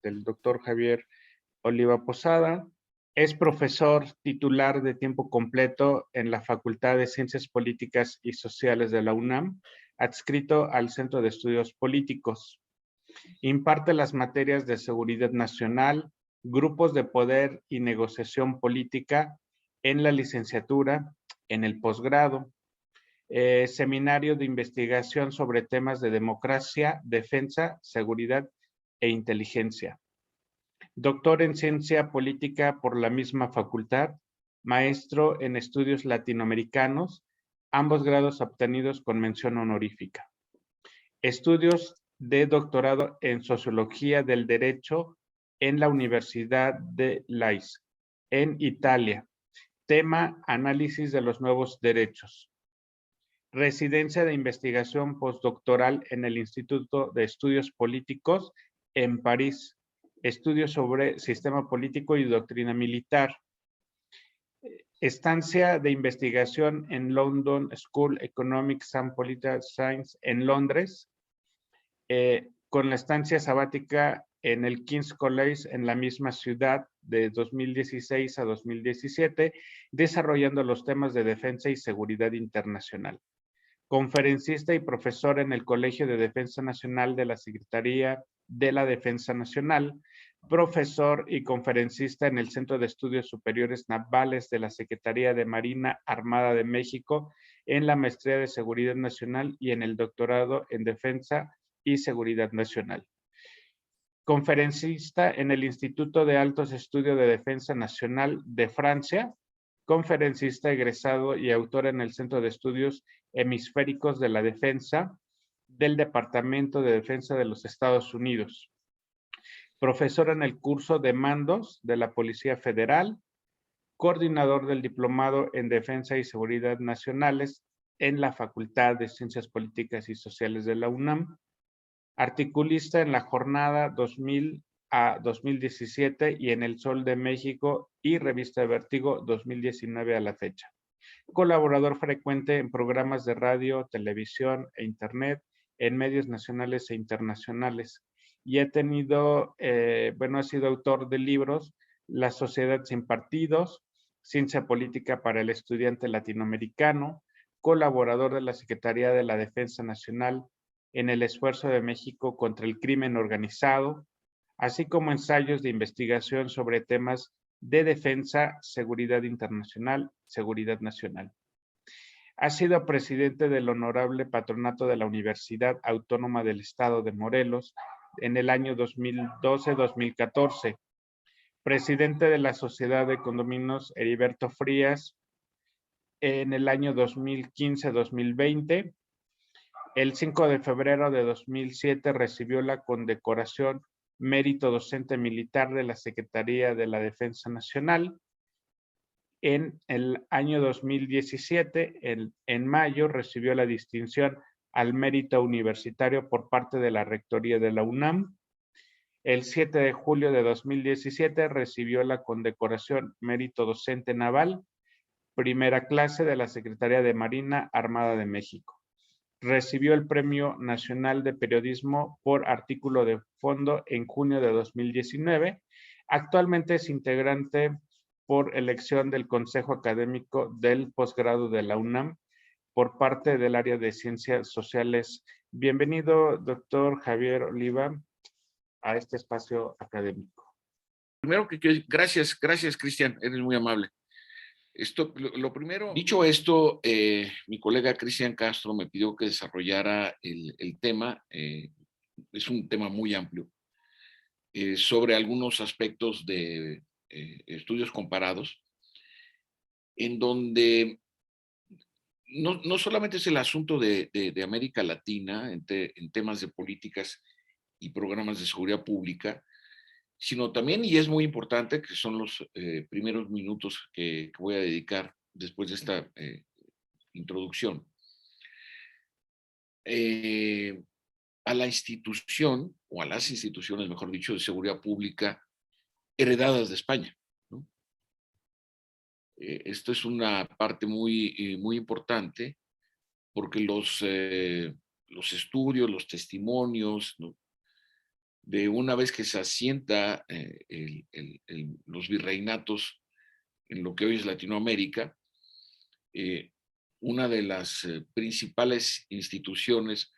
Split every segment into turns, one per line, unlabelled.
del doctor Javier Oliva Posada. Es profesor titular de tiempo completo en la Facultad de Ciencias Políticas y Sociales de la UNAM, adscrito al Centro de Estudios Políticos. Imparte las materias de seguridad nacional, grupos de poder y negociación política en la licenciatura, en el posgrado, seminario de investigación sobre temas de democracia, defensa, seguridad e inteligencia. Doctor en ciencia política por la misma facultad, maestro en estudios latinoamericanos, ambos grados obtenidos con mención honorífica. Estudios de doctorado en sociología del derecho en la Universidad de Lais, en Italia. Tema: análisis de los nuevos derechos. Residencia de investigación postdoctoral en el Instituto de Estudios Políticos en París. Estudios sobre sistema político y doctrina militar. Estancia de investigación en London School Economics and Political Science en Londres, con la estancia sabática en el King's College en la misma ciudad de 2016 a 2017, desarrollando los temas de defensa y seguridad internacional. Conferencista y profesor en el Colegio de Defensa Nacional de la Secretaría de la Defensa Nacional, profesor y conferencista en el Centro de Estudios Superiores Navales de la Secretaría de Marina Armada de México, en la Maestría de Seguridad Nacional y en el Doctorado en Defensa y Seguridad Nacional. Conferencista en el Instituto de Altos Estudios de Defensa Nacional de Francia, conferencista egresado y autor en el Centro de Estudios Hemisféricos de la Defensa del Departamento de Defensa de los Estados Unidos. Profesor en el curso de mandos de la Policía Federal, coordinador del Diplomado en Defensa y Seguridad Nacionales en la Facultad de Ciencias Políticas y Sociales de la UNAM, articulista en la jornada 2000 a 2017 y en El Sol de México y Revista de Vértigo 2019 a la fecha. Colaborador frecuente en programas de radio, televisión e internet, en medios nacionales e internacionales. Y ha sido autor de libros La Sociedad sin Partidos, Ciencia Política para el Estudiante Latinoamericano, colaborador de la Secretaría de la Defensa Nacional en el esfuerzo de México contra el crimen organizado, así como ensayos de investigación sobre temas de defensa, seguridad internacional, seguridad nacional. Ha sido presidente del Honorable Patronato de la Universidad Autónoma del Estado de Morelos en el año 2012-2014, presidente de la Sociedad de Condominios Heriberto Frías en el año 2015-2020. El 5 de febrero de 2007 recibió la condecoración Mérito Docente Militar de la Secretaría de la Defensa Nacional. En el año 2017, en mayo, recibió la distinción al Mérito Universitario por parte de la Rectoría de la UNAM. El 7 de julio de 2017 recibió la condecoración Mérito Docente Naval, primera clase de la Secretaría de Marina Armada de México. Recibió el Premio Nacional de Periodismo por artículo de fondo en junio de 2019. Actualmente es integrante por elección del Consejo Académico del Posgrado de la UNAM por parte del área de Ciencias Sociales. Bienvenido, doctor Javier Oliva, a este espacio académico.
Primero gracias, Cristian, eres muy amable. Lo primero, dicho esto, mi colega Cristian Castro me pidió que desarrollara el tema, es un tema muy amplio, sobre algunos aspectos de estudios comparados, en donde no solamente es el asunto de América Latina en temas de políticas y programas de seguridad pública, sino también, y es muy importante, que son los primeros minutos que voy a dedicar después de esta introducción, a la institución, o a las instituciones, mejor dicho, de seguridad pública heredadas de España, ¿no? Esto es una parte muy importante, porque los estudios, los testimonios, ¿no?, de una vez que se asienta los virreinatos en lo que hoy es Latinoamérica, una de las principales instituciones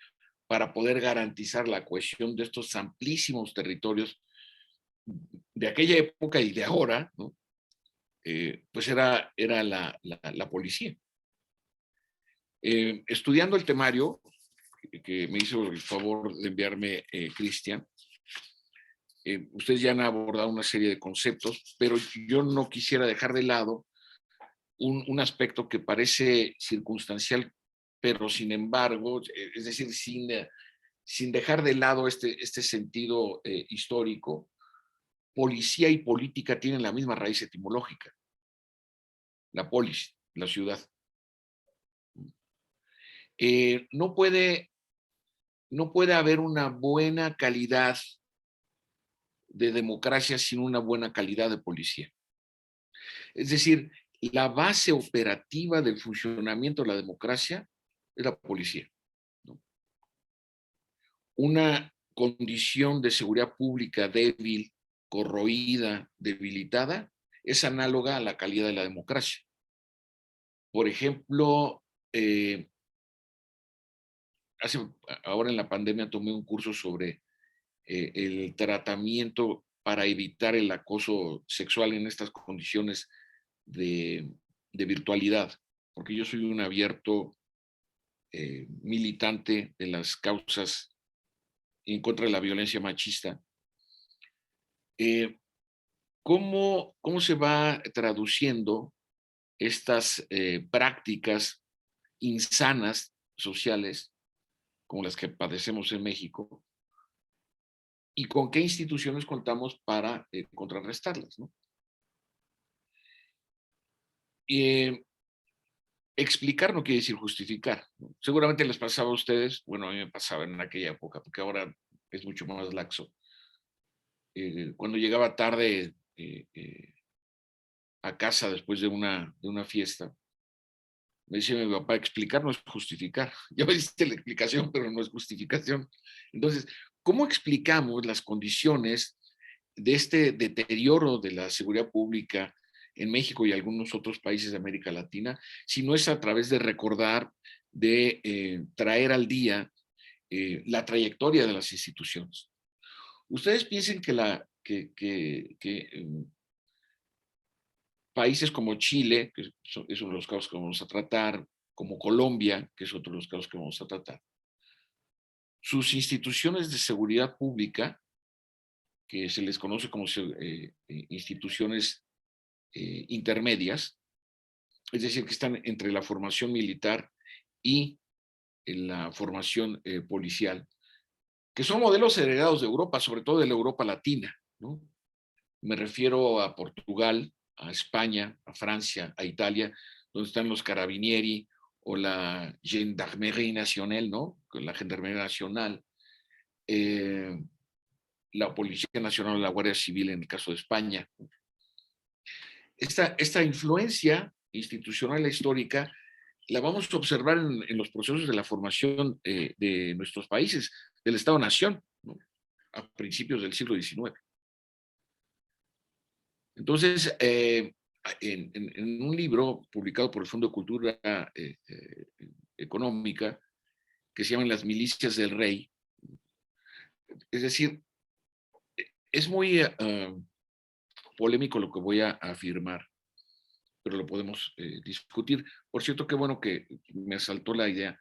para poder garantizar la cohesión de estos amplísimos territorios de aquella época y de ahora, ¿no? Pues era la policía. Estudiando el temario, que me hizo el favor de enviarme Cristian, ustedes ya han abordado una serie de conceptos, pero yo no quisiera dejar de lado un aspecto que parece circunstancial, pero sin embargo, es decir, sin dejar de lado este sentido histórico. Policía y política tienen la misma raíz etimológica. La polis, la ciudad. No puede haber una buena calidad de democracia sin una buena calidad de policía. Es decir, la base operativa del funcionamiento de la democracia es la policía, ¿no? Una condición de seguridad pública débil, corroída, debilitada, es análoga a la calidad de la democracia. Por ejemplo, ahora en la pandemia tomé un curso sobre el tratamiento para evitar el acoso sexual en estas condiciones de virtualidad, porque yo soy un abierto militante de las causas en contra de la violencia machista. ¿Cómo se va traduciendo estas prácticas insanas sociales como las que padecemos en México y con qué instituciones contamos para contrarrestarlas, ¿no? Explicar no quiere decir justificar, ¿no? Seguramente les pasaba a ustedes, bueno, a mí me pasaba en aquella época, porque ahora es mucho más laxo. Cuando llegaba tarde a casa después de una fiesta, me decía mi papá, explicar no es justificar. Ya me diste la explicación, pero no es justificación. Entonces, ¿cómo explicamos las condiciones de este deterioro de la seguridad pública en México y algunos otros países de América Latina, si no es a través de recordar, de traer al día la trayectoria de las instituciones? Ustedes piensen que países como Chile, que es uno de los casos que vamos a tratar, como Colombia, que es otro de los casos que vamos a tratar, sus instituciones de seguridad pública, que se les conoce como instituciones intermedias, es decir, que están entre la formación militar y la formación policial, que son modelos heredados de Europa, sobre todo de la Europa latina, ¿no? Me refiero a Portugal, a España, a Francia, a Italia, donde están los carabinieri o la Gendarmerie Nationale, ¿no? La Gendarmería Nacional, la Policía Nacional o la Guardia Civil en el caso de España. Esta influencia institucional e histórica la vamos a observar en los procesos de la formación de nuestros países, del Estado-Nación, ¿no? A principios del siglo XIX. Entonces, en un libro publicado por el Fondo de Cultura Económica, que se llama Las milicias del rey, es decir, es muy polémico lo que voy a afirmar, pero lo podemos discutir. Por cierto, qué bueno que me saltó la idea.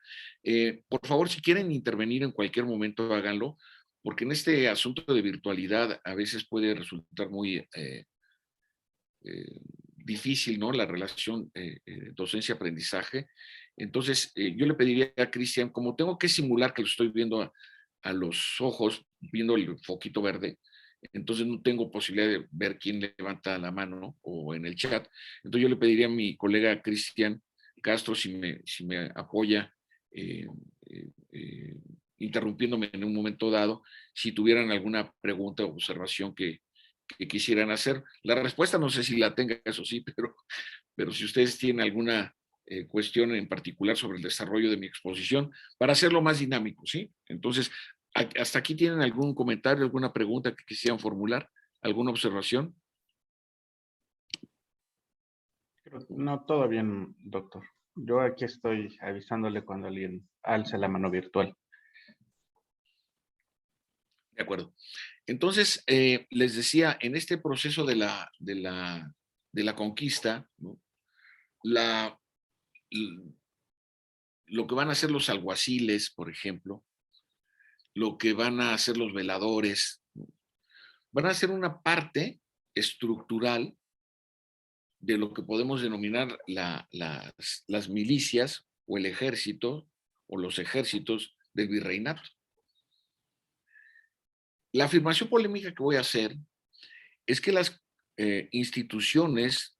Por favor, si quieren intervenir en cualquier momento, háganlo, porque en este asunto de virtualidad a veces puede resultar muy difícil, ¿no? La relación docencia-aprendizaje. Entonces, yo le pediría a Cristian, como tengo que simular que lo estoy viendo a los ojos, viendo el foquito verde, entonces no tengo posibilidad de ver quién levanta la mano o en el chat. Entonces yo le pediría a mi colega Cristian Castro si me apoya interrumpiéndome en un momento dado, si tuvieran alguna pregunta o observación que quisieran hacer. La respuesta no sé si la tenga, eso sí, pero si ustedes tienen alguna cuestión en particular sobre el desarrollo de mi exposición, para hacerlo más dinámico, ¿sí? Entonces, ¿Hasta aquí tienen algún comentario, alguna pregunta que quisieran formular? ¿Alguna observación?
No, todo bien, doctor. Yo aquí estoy avisándole cuando alguien alce la mano virtual.
De acuerdo. Entonces, les decía, en este proceso de la conquista, ¿no? Lo que van a hacer los alguaciles, por ejemplo, lo que van a hacer los veladores, ¿no? Van a ser una parte estructural de lo que podemos denominar las milicias o el ejército o los ejércitos del virreinato. La afirmación polémica que voy a hacer es que las instituciones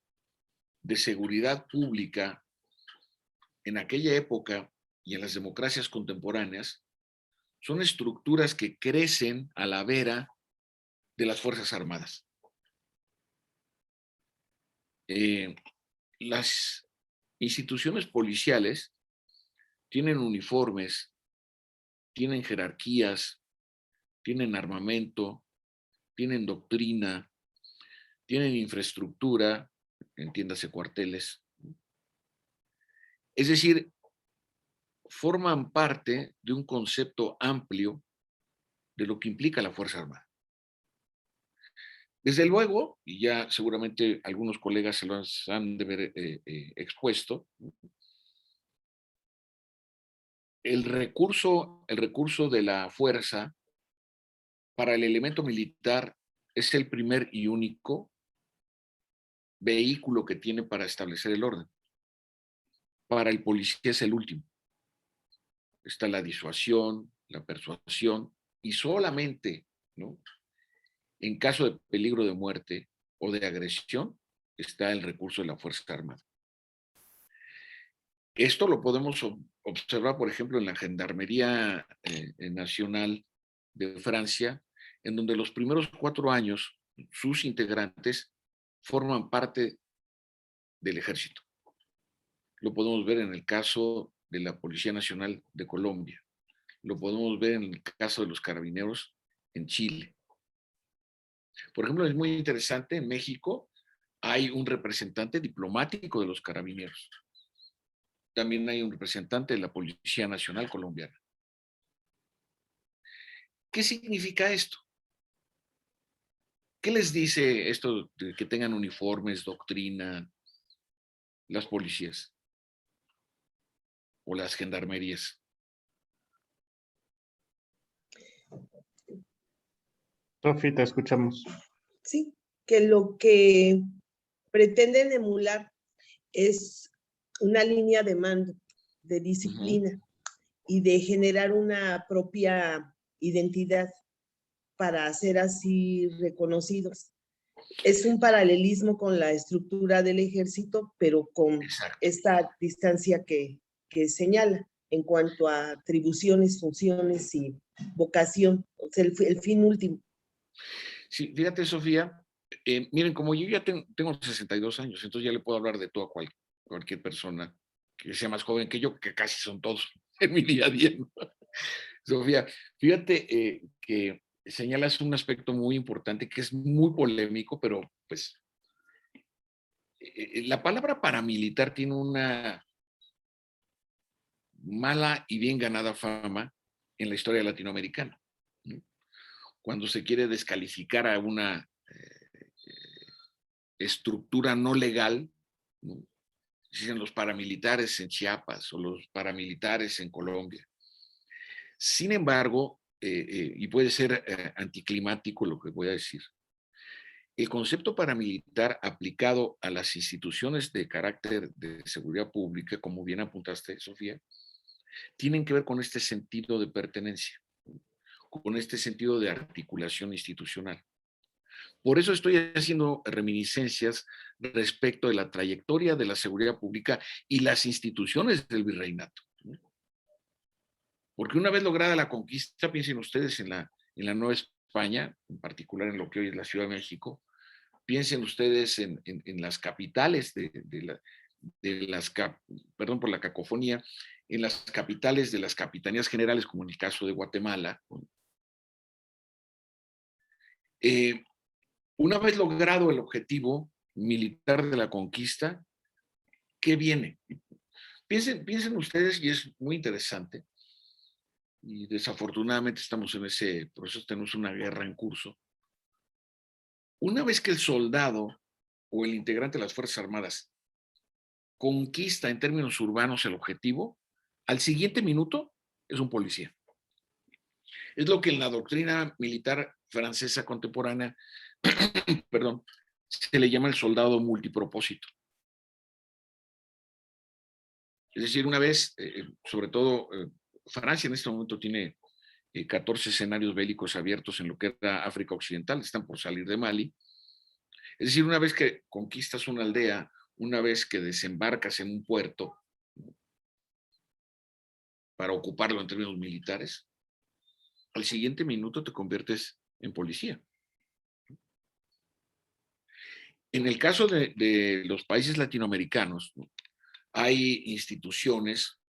de seguridad pública en aquella época y en las democracias contemporáneas son estructuras que crecen a la vera de las Fuerzas Armadas. Las instituciones policiales tienen uniformes, tienen jerarquías, tienen armamento, tienen doctrina, tienen infraestructura, entiéndase cuarteles. Es decir, forman parte de un concepto amplio de lo que implica la Fuerza Armada. Desde luego, y ya seguramente algunos colegas se lo han de ver expuesto, el recurso de la fuerza para el elemento militar es el primer y único vehículo que tiene para establecer el orden. Para el policía es el último. Está la disuasión, la persuasión, y solamente, ¿no?, en caso de peligro de muerte o de agresión está el recurso de la Fuerza Armada. Esto lo podemos observar, por ejemplo, en la Gendarmería Nacional de Francia, en donde los primeros 4 años sus integrantes forman parte del ejército. Lo podemos ver en el caso de la Policía Nacional de Colombia. Lo podemos ver en el caso de los carabineros en Chile. Por ejemplo, es muy interesante, en México hay un representante diplomático de los carabineros. También hay un representante de la Policía Nacional Colombiana. ¿Qué significa esto? ¿Qué les dice esto de que tengan uniformes, doctrina, las policías o las gendarmerías?
Sofi, te escuchamos.
Sí, que lo que pretenden emular es una línea de mando, de disciplina y de generar una propia identidad para ser así reconocidos. Es un paralelismo con la estructura del ejército, pero con esta distancia que señala en cuanto a atribuciones, funciones y vocación, o sea, el fin último.
Sí, fíjate, Sofía, miren, como yo ya tengo 62 años, entonces ya le puedo hablar de todo a cualquier persona que sea más joven que yo, que casi son todos en mi día a día, ¿no? Sofía, fíjate que señalas un aspecto muy importante que es muy polémico, pero pues la palabra paramilitar tiene una mala y bien ganada fama en la historia latinoamericana, ¿no? Cuando se quiere descalificar a una estructura no legal, ¿no?, dicen los paramilitares en Chiapas o los paramilitares en Colombia. Sin embargo, y puede ser anticlimático lo que voy a decir, el concepto paramilitar aplicado a las instituciones de carácter de seguridad pública, como bien apuntaste, Sofía, tienen que ver con este sentido de pertenencia, con este sentido de articulación institucional. Por eso estoy haciendo reminiscencias respecto de la trayectoria de la seguridad pública y las instituciones del virreinato. Porque una vez lograda la conquista, piensen ustedes en la Nueva España, en particular en lo que hoy es la Ciudad de México, piensen ustedes en las capitales perdón por la cacofonía, en las capitales de las capitanías generales, como en el caso de Guatemala, Una vez logrado el objetivo militar de la conquista, ¿qué viene? Piensen ustedes, y es muy interesante, y desafortunadamente estamos en ese proceso, tenemos una guerra en curso. Una vez que el soldado o el integrante de las Fuerzas Armadas conquista en términos urbanos el objetivo, al siguiente minuto es un policía. Es lo que en la doctrina militar francesa contemporánea, perdón, se le llama el soldado multipropósito. Es decir, una vez, sobre todo, Francia en este momento tiene 14 escenarios bélicos abiertos en lo que era África Occidental, están por salir de Mali. Es decir, una vez que conquistas una aldea, una vez que desembarcas en un puerto para ocuparlo en términos militares, al siguiente minuto te conviertes en policía. En el caso de los países latinoamericanos, ¿no?, hay instituciones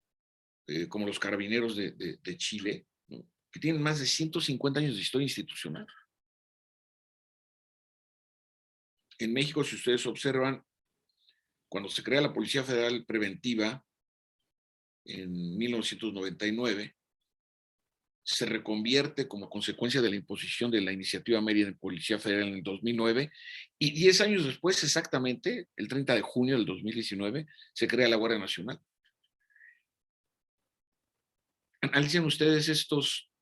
como los Carabineros de Chile, ¿no?, que tienen más de 150 años de historia institucional. En México, si ustedes observan, cuando se crea la Policía Federal Preventiva en 1999, se reconvierte como consecuencia de la imposición de la Iniciativa Mérida en Policía Federal en el 2009, y 10 años después, exactamente, el 30 de junio del 2019, se crea la Guardia Nacional. Analicen ustedes estos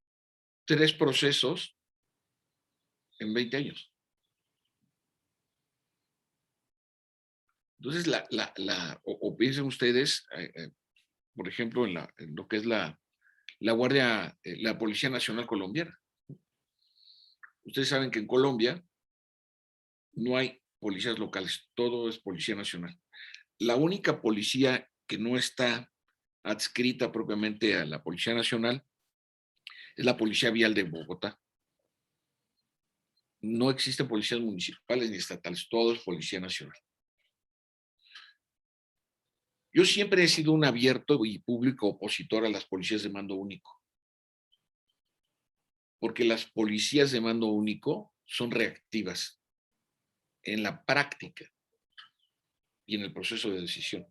3 procesos en 20 años. Entonces, o piensen ustedes, por ejemplo, en lo que es la Policía Nacional Colombiana. Ustedes saben que en Colombia no hay policías locales, todo es Policía Nacional. La única policía que no está adscrita propiamente a la Policía Nacional es la Policía Vial de Bogotá. No existen policías municipales ni estatales, todo es Policía Nacional. Yo siempre he sido un abierto y público opositor a las policías de mando único, porque las policías de mando único son reactivas en la práctica y en el proceso de decisión.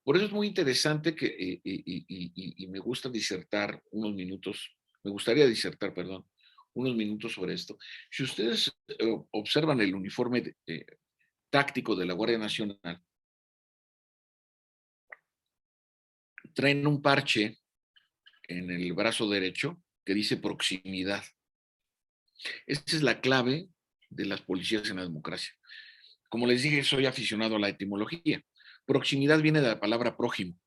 Por eso es muy interesante que, y me gusta disertar unos minutos, me gustaría disertar, perdón, unos minutos sobre esto. Si ustedes observan el uniforme táctico de la Guardia Nacional, traen un parche en el brazo derecho que dice proximidad. Esa es la clave de las policías en la democracia. Como les dije, soy aficionado a la etimología. Proximidad viene de la palabra prójimo,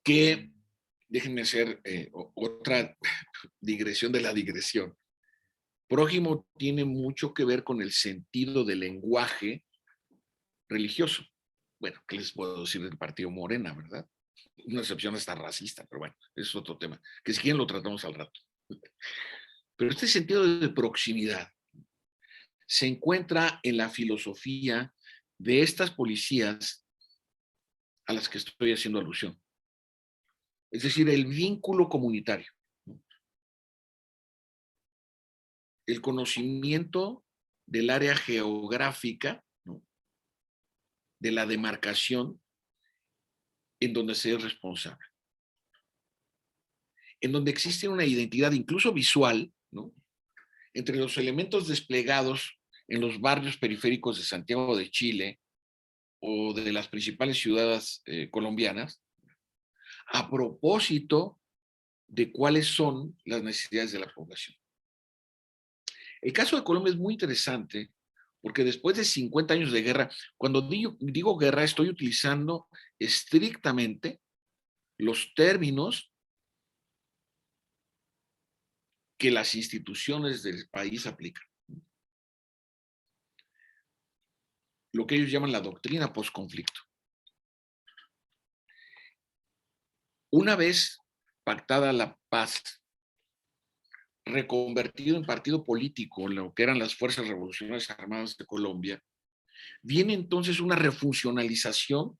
que, déjenme hacer otra digresión de la digresión. Prójimo tiene mucho que ver con el sentido del lenguaje religioso. Bueno, ¿qué les puedo decir del partido Morena, verdad? Una excepción hasta racista, pero bueno, es otro tema, que si quieren lo tratamos al rato. Pero este sentido de proximidad se encuentra en la filosofía de estas policías a las que estoy haciendo alusión. Es decir, el vínculo comunitario. El conocimiento del área geográfica, ¿no?, de la demarcación en donde se es responsable. En donde existe una identidad incluso visual, ¿no?, entre los elementos desplegados en los barrios periféricos de Santiago de Chile o de las principales ciudades colombianas, a propósito de cuáles son las necesidades de la población. El caso de Colombia es muy interesante porque después de 50 años de guerra, cuando digo guerra, estoy utilizando estrictamente los términos que las instituciones del país aplican. Lo que ellos llaman la doctrina postconflicto. Una vez pactada la paz, reconvertido en partido político, lo que eran las Fuerzas Revolucionarias Armadas de Colombia, viene entonces una refuncionalización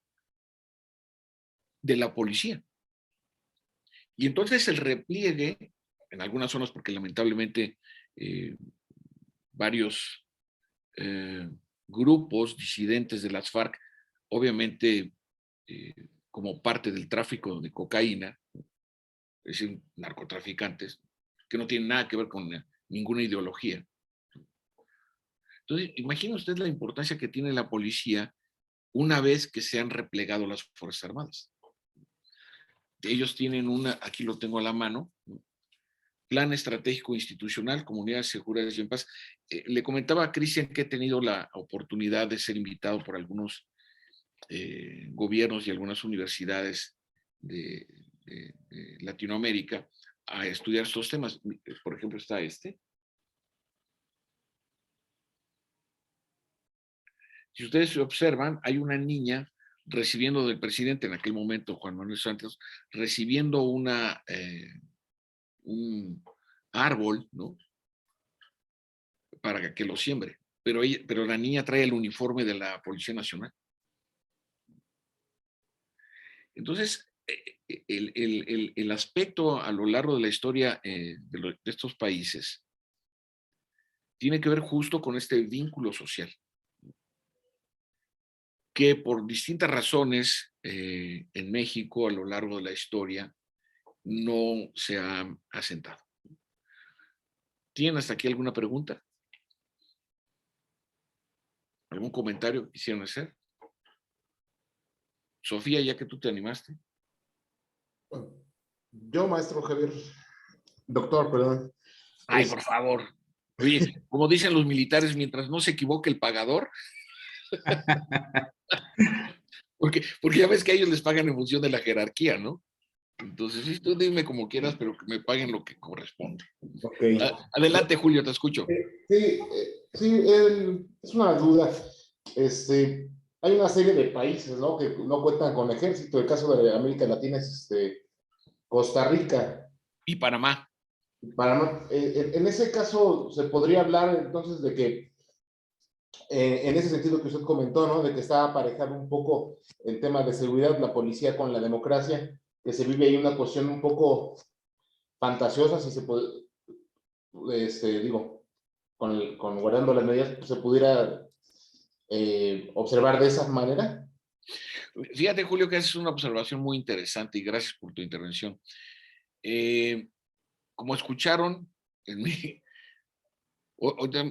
de la policía. Y entonces el repliegue, en algunas zonas, porque lamentablemente varios grupos disidentes de las FARC, obviamente como parte del tráfico de cocaína, es decir, narcotraficantes, que no tienen nada que ver con ninguna ideología. Entonces, imagine usted la importancia que tiene la policía una vez que se han replegado las Fuerzas Armadas. Ellos tienen aquí lo tengo a la mano, Plan Estratégico Institucional, Comunidades Seguras y en Paz. Le comentaba a Cristian que he tenido la oportunidad de ser invitado por algunos gobiernos y algunas universidades de Latinoamérica a estudiar estos temas. Por ejemplo, está este. Si ustedes observan, hay una niña recibiendo del presidente en aquel momento, Juan Manuel Santos, recibiendo un árbol, ¿no? Para que lo siembre. Pero la niña trae el uniforme de la Policía Nacional. Entonces, el aspecto a lo largo de la historia de estos países tiene que ver justo con este vínculo social, que por distintas razones en México a lo largo de la historia no se ha asentado. ¿Tienen hasta aquí alguna pregunta? ¿Algún comentario que quisieran hacer? Sofía, ya que tú te animaste.
Yo, maestro Javier, doctor, perdón.
Ay, por favor. Oye, como dicen los militares, mientras no se equivoque el pagador, porque ya ves que a ellos les pagan en función de la jerarquía, ¿no? Entonces, sí, tú dime como quieras, pero que me paguen lo que corresponde.
Okay.
Adelante, Julio, te escucho.
Sí, es una duda. Hay una serie de países, ¿no? Que no cuentan con ejército. El caso de América Latina es Costa Rica.
Y Panamá.
Panamá. En ese caso, se podría hablar entonces de que, en ese sentido que usted comentó, ¿no? De que está aparejado un poco el tema de seguridad, la policía con la democracia, que se vive ahí una cuestión un poco fantasiosa, si se puede, digo, guardando las medidas, pues, se pudiera observar de esa manera.
Fíjate, Julio, que haces una observación muy interesante y gracias por tu intervención. Como escucharon,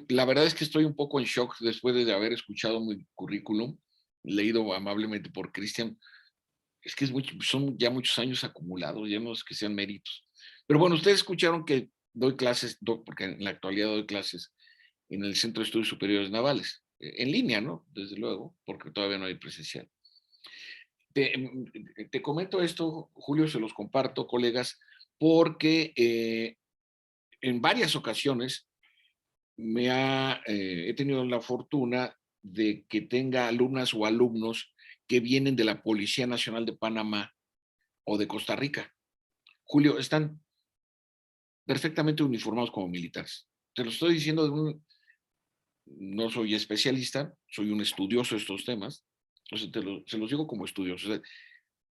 la verdad es que estoy un poco en shock después de haber escuchado mi currículum, leído amablemente por Cristian. Es que son ya muchos años acumulados, ya no es que sean méritos. Pero bueno, ustedes escucharon que doy clases, porque en la actualidad doy clases en el Centro de Estudios Superiores Navales, en línea, ¿no? Desde luego, porque todavía no hay presencial. Te comento esto, Julio, se los comparto, colegas, porque en varias ocasiones he tenido la fortuna de que tenga alumnas o alumnos que vienen de la Policía Nacional de Panamá o de Costa Rica. Julio, están perfectamente uniformados como militares. Te lo estoy diciendo no soy especialista, soy un estudioso de estos temas, entonces se los digo como estudioso. O sea,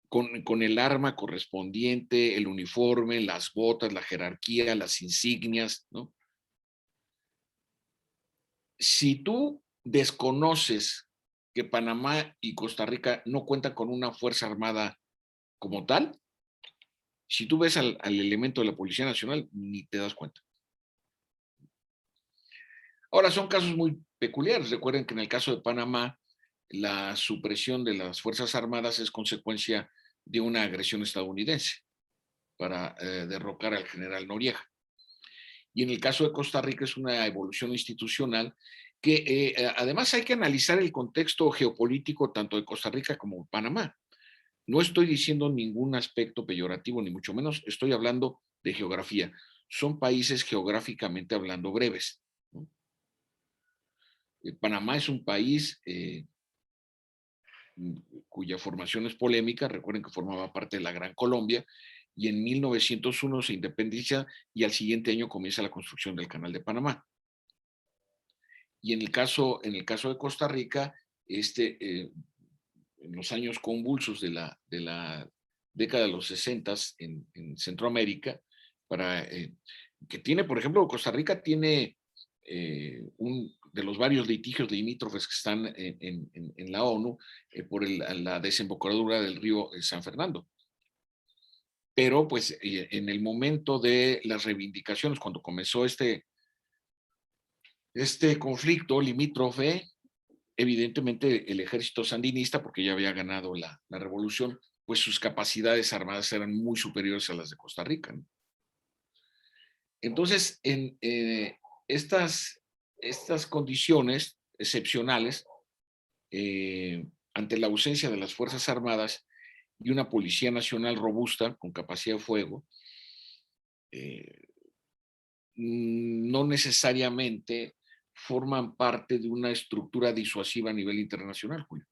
con el arma correspondiente, el uniforme, las botas, la jerarquía, las insignias, ¿no? Si tú desconoces que Panamá y Costa Rica no cuentan con una fuerza armada como tal, si tú ves al elemento de la Policía Nacional, ni te das cuenta. Ahora, son casos muy peculiares. Recuerden que en el caso de Panamá, la supresión de las Fuerzas Armadas es consecuencia de una agresión estadounidense para derrocar al general Noriega. Y en el caso de Costa Rica es una evolución institucional que además hay que analizar el contexto geopolítico tanto de Costa Rica como de Panamá. No estoy diciendo ningún aspecto peyorativo, ni mucho menos, estoy hablando de geografía. Son países geográficamente hablando breves, ¿no? Panamá es un país cuya formación es polémica. Recuerden que formaba parte de la Gran Colombia y en 1901 se independiza y al siguiente año comienza la construcción del Canal de Panamá. Y en el caso de Costa Rica, en los años convulsos de la década de los 60 en Centroamérica, que tiene, por ejemplo, Costa Rica tiene un de los varios litigios limítrofes que están en la ONU por la desembocadura del río San Fernando. Pero pues en el momento de las reivindicaciones, cuando comenzó este conflicto limítrofe, evidentemente el ejército sandinista, porque ya había ganado la revolución, pues sus capacidades armadas eran muy superiores a las de Costa Rica, ¿no? Entonces, en estas condiciones excepcionales, ante la ausencia de las Fuerzas Armadas y una Policía Nacional robusta con capacidad de fuego, no necesariamente forman parte de una estructura disuasiva a nivel internacional, Julio,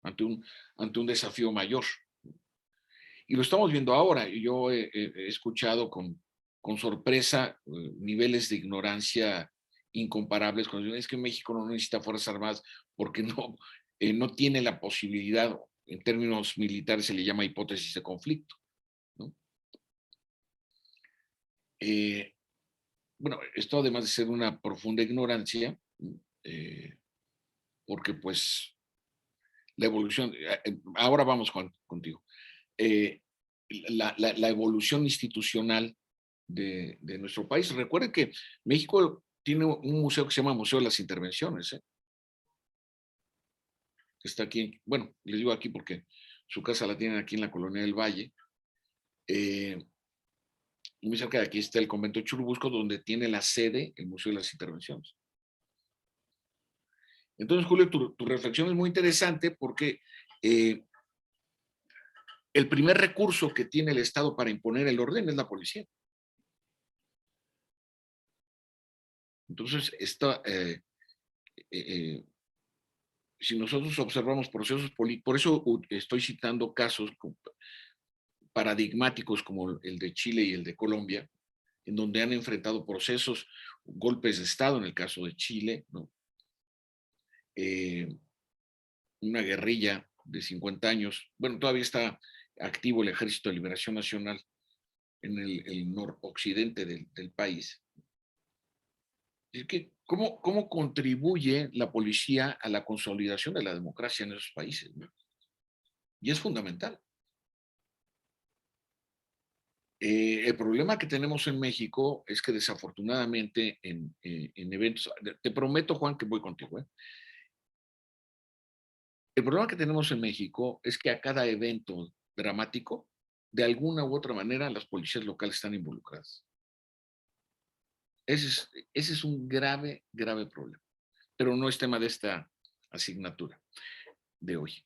ante un desafío mayor. Y lo estamos viendo ahora. Yo he escuchado con sorpresa niveles de ignorancia incomparables. Cuando dicen, es que México no necesita Fuerzas Armadas porque no tiene la posibilidad, en términos militares se le llama hipótesis de conflicto, ¿no? Bueno, esto además de ser una profunda ignorancia, porque pues la evolución, ahora vamos contigo, la evolución institucional de nuestro país. Recuerden que México tiene un museo que se llama Museo de las Intervenciones, que está aquí, bueno, les digo aquí porque su casa la tienen aquí en la Colonia del Valle. Muy cerca de aquí está el convento de Churubusco, donde tiene la sede el Museo de las Intervenciones. Entonces, Julio, tu reflexión es muy interesante porque el primer recurso que tiene el Estado para imponer el orden es la policía. Entonces, si nosotros observamos procesos políticos, por eso estoy citando casos paradigmáticos como el de Chile y el de Colombia, en donde han enfrentado procesos, golpes de Estado en el caso de Chile, ¿no? Una guerrilla de 50 años, bueno, todavía está activo el Ejército de Liberación Nacional en el noroccidente del país. Es que, ¿cómo contribuye la policía a la consolidación de la democracia en esos países, ¿no? Y es fundamental. El problema que tenemos en México es que desafortunadamente en eventos, te prometo, Juan, que voy contigo, ¿eh? El problema que tenemos en México es que a cada evento dramático, de alguna u otra manera, las policías locales están involucradas. Ese es un grave, grave problema, pero no es tema de esta asignatura de hoy.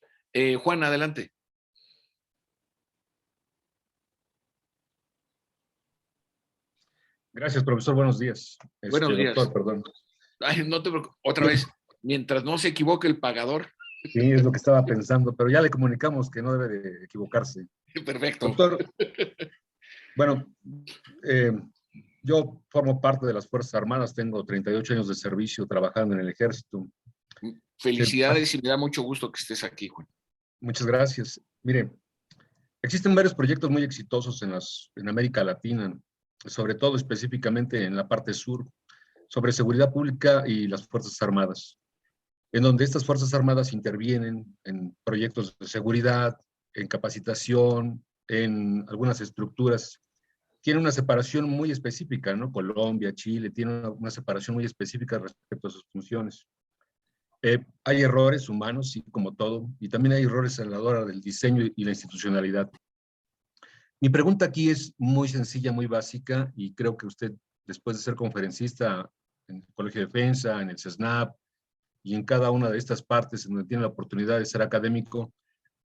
Juan, adelante.
Gracias, profesor. Buenos días.
Buenos días.
Doctor, perdón.
Ay, no te preocupes. Otra vez, mientras no se equivoque el pagador.
Sí, es lo que estaba pensando, pero ya le comunicamos que no debe de equivocarse.
Perfecto.
Doctor, bueno, yo formo parte de las Fuerzas Armadas, tengo 38 años de servicio trabajando en el Ejército.
Felicidades y me da mucho gusto que estés aquí, Juan.
Muchas gracias. Mire, existen varios proyectos muy exitosos en América Latina, sobre todo específicamente en la parte sur, sobre seguridad pública y las Fuerzas Armadas, en donde estas Fuerzas Armadas intervienen en proyectos de seguridad, en capacitación, en algunas estructuras. Tiene una separación muy específica, ¿no? Colombia, Chile, tiene una separación muy específica respecto a sus funciones. Hay errores humanos, sí, como todo, y también hay errores a la hora del diseño y la institucionalidad. Mi pregunta aquí es muy sencilla, muy básica, y creo que usted, después de ser conferencista en el Colegio de Defensa, en el CESNAP, y en cada una de estas partes en donde tiene la oportunidad de ser académico,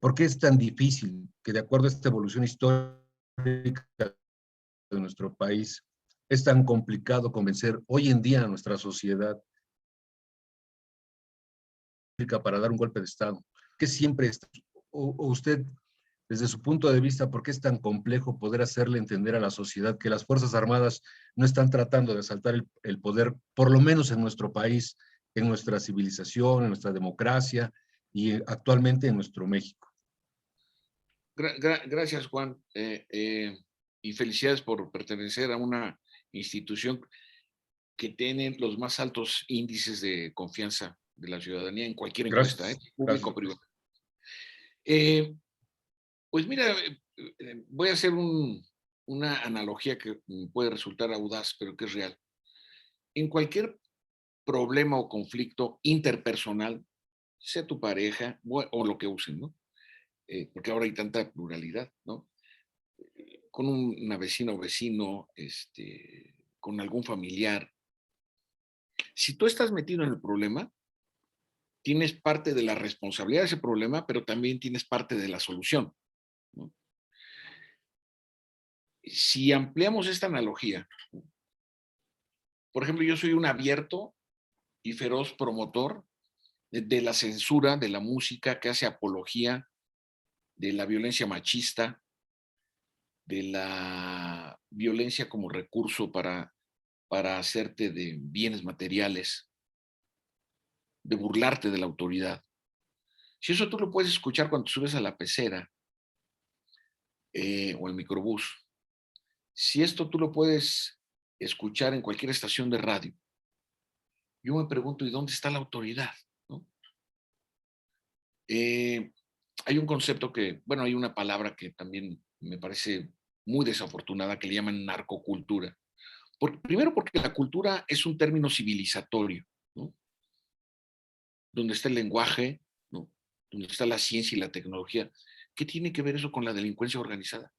¿por qué es tan difícil que, de acuerdo a esta evolución histórica de nuestro país, es tan complicado convencer hoy en día a nuestra sociedad para dar un golpe de Estado? ¿Qué siempre está, o usted, desde su punto de vista, por qué es tan complejo poder hacerle entender a la sociedad que las Fuerzas Armadas no están tratando de asaltar el poder, por lo menos en nuestro país, en nuestra civilización, en nuestra democracia y actualmente en nuestro México?
Gracias, Juan. Y felicidades por pertenecer a una institución que tiene los más altos índices de confianza de la ciudadanía en cualquier encuesta,
Gracias.
público o
Gracias.
privado. Pues mira, voy a hacer una analogía que puede resultar audaz, pero que es real. En cualquier problema o conflicto interpersonal, sea tu pareja o lo que usen, ¿no? Porque ahora hay tanta pluralidad, ¿no? Con una vecina o vecino, con algún familiar. Si tú estás metido en el problema, tienes parte de la responsabilidad de ese problema, pero también tienes parte de la solución, ¿no? Si ampliamos esta analogía, por ejemplo, yo soy un abierto y feroz promotor de la censura de la música que hace apología de la violencia machista, de la violencia como recurso para hacerte de bienes materiales, de burlarte de la autoridad. Si eso tú lo puedes escuchar cuando subes a la pecera o el microbús, si esto tú lo puedes escuchar en cualquier estación de radio, yo me pregunto, ¿y dónde está la autoridad? ¿No? Hay un concepto que, bueno, hay una palabra que también me parece muy desafortunada que le llaman narcocultura. Primero porque la cultura es un término civilizatorio, ¿no? Donde está el lenguaje, ¿no? Donde está la ciencia y la tecnología. ¿Qué tiene que ver eso con la delincuencia organizada?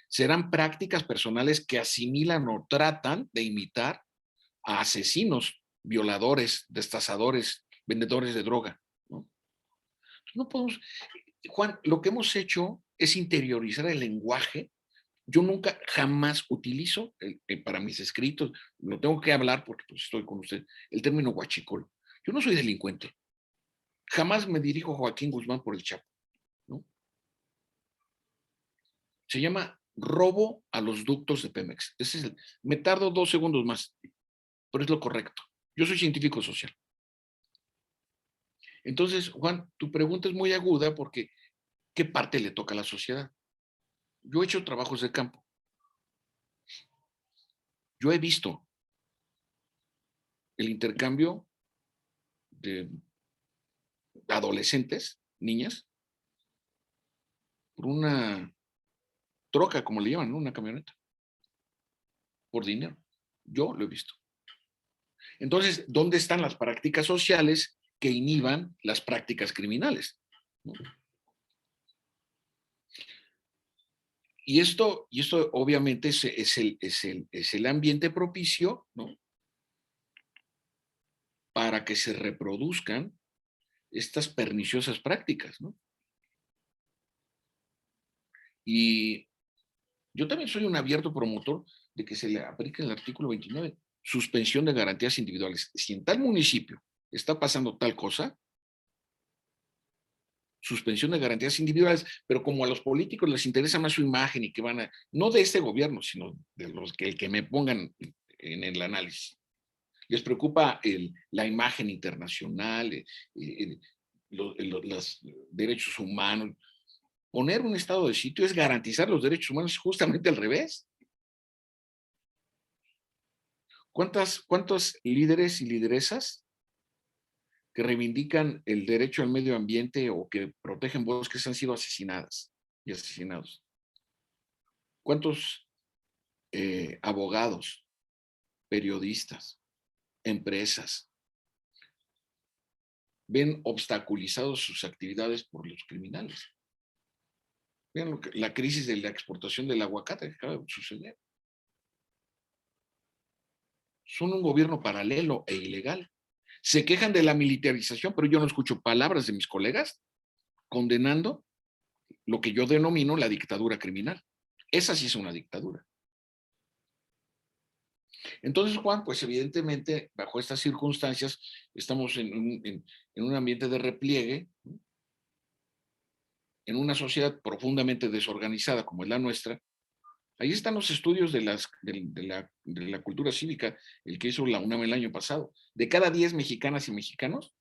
Serán prácticas personales que asimilan o tratan de imitar a asesinos, violadores, destazadores, vendedores de droga, ¿no? No podemos, Juan, lo que hemos hecho es interiorizar el lenguaje. Yo nunca, jamás utilizo para mis escritos, lo tengo que hablar porque pues, estoy con usted, el término huachicol. Yo no soy delincuente. Jamás me dirijo a Joaquín Guzmán por el Chapo, ¿no? Se llama robo a los ductos de Pemex. Me tardo 2 segundos más, pero es lo correcto. Yo soy científico social. Entonces, Juan, tu pregunta es muy aguda porque ¿qué parte le toca a la sociedad? Yo he hecho trabajos de campo. Yo he visto el intercambio de adolescentes, niñas, por una troca, como le llaman, ¿no? Una camioneta, por dinero. Yo lo he visto. Entonces, ¿dónde están las prácticas sociales que inhiban las prácticas criminales? ¿No? Y esto obviamente es el ambiente propicio, ¿no? Para que se reproduzcan estas perniciosas prácticas, ¿no? Y yo también soy un abierto promotor de que se le aplique el artículo 29, suspensión de garantías individuales. Si en tal municipio está pasando tal cosa, suspensión de garantías individuales, pero como a los políticos les interesa más su imagen y que van a, no de este gobierno, sino de los que, el que me pongan en el análisis. Les preocupa la imagen internacional, los derechos humanos. Poner un estado de sitio es garantizar los derechos humanos, justamente al revés. ¿Cuántos líderes y lideresas que reivindican el derecho al medio ambiente o que protegen bosques han sido asesinadas y asesinados? ¿Cuántos abogados, periodistas, empresas ven obstaculizados sus actividades por los criminales? Vean la crisis de la exportación del aguacate que acaba de suceder. Son un gobierno paralelo e ilegal. Se quejan de la militarización, pero yo no escucho palabras de mis colegas condenando lo que yo denomino la dictadura criminal. Esa sí es una dictadura. Entonces, Juan, pues evidentemente, bajo estas circunstancias, estamos en un ambiente de repliegue, ¿no? En una sociedad profundamente desorganizada como es la nuestra. Ahí están los estudios de la cultura cívica, el que hizo la UNAM el año pasado. De cada 10 mexicanas y mexicanos,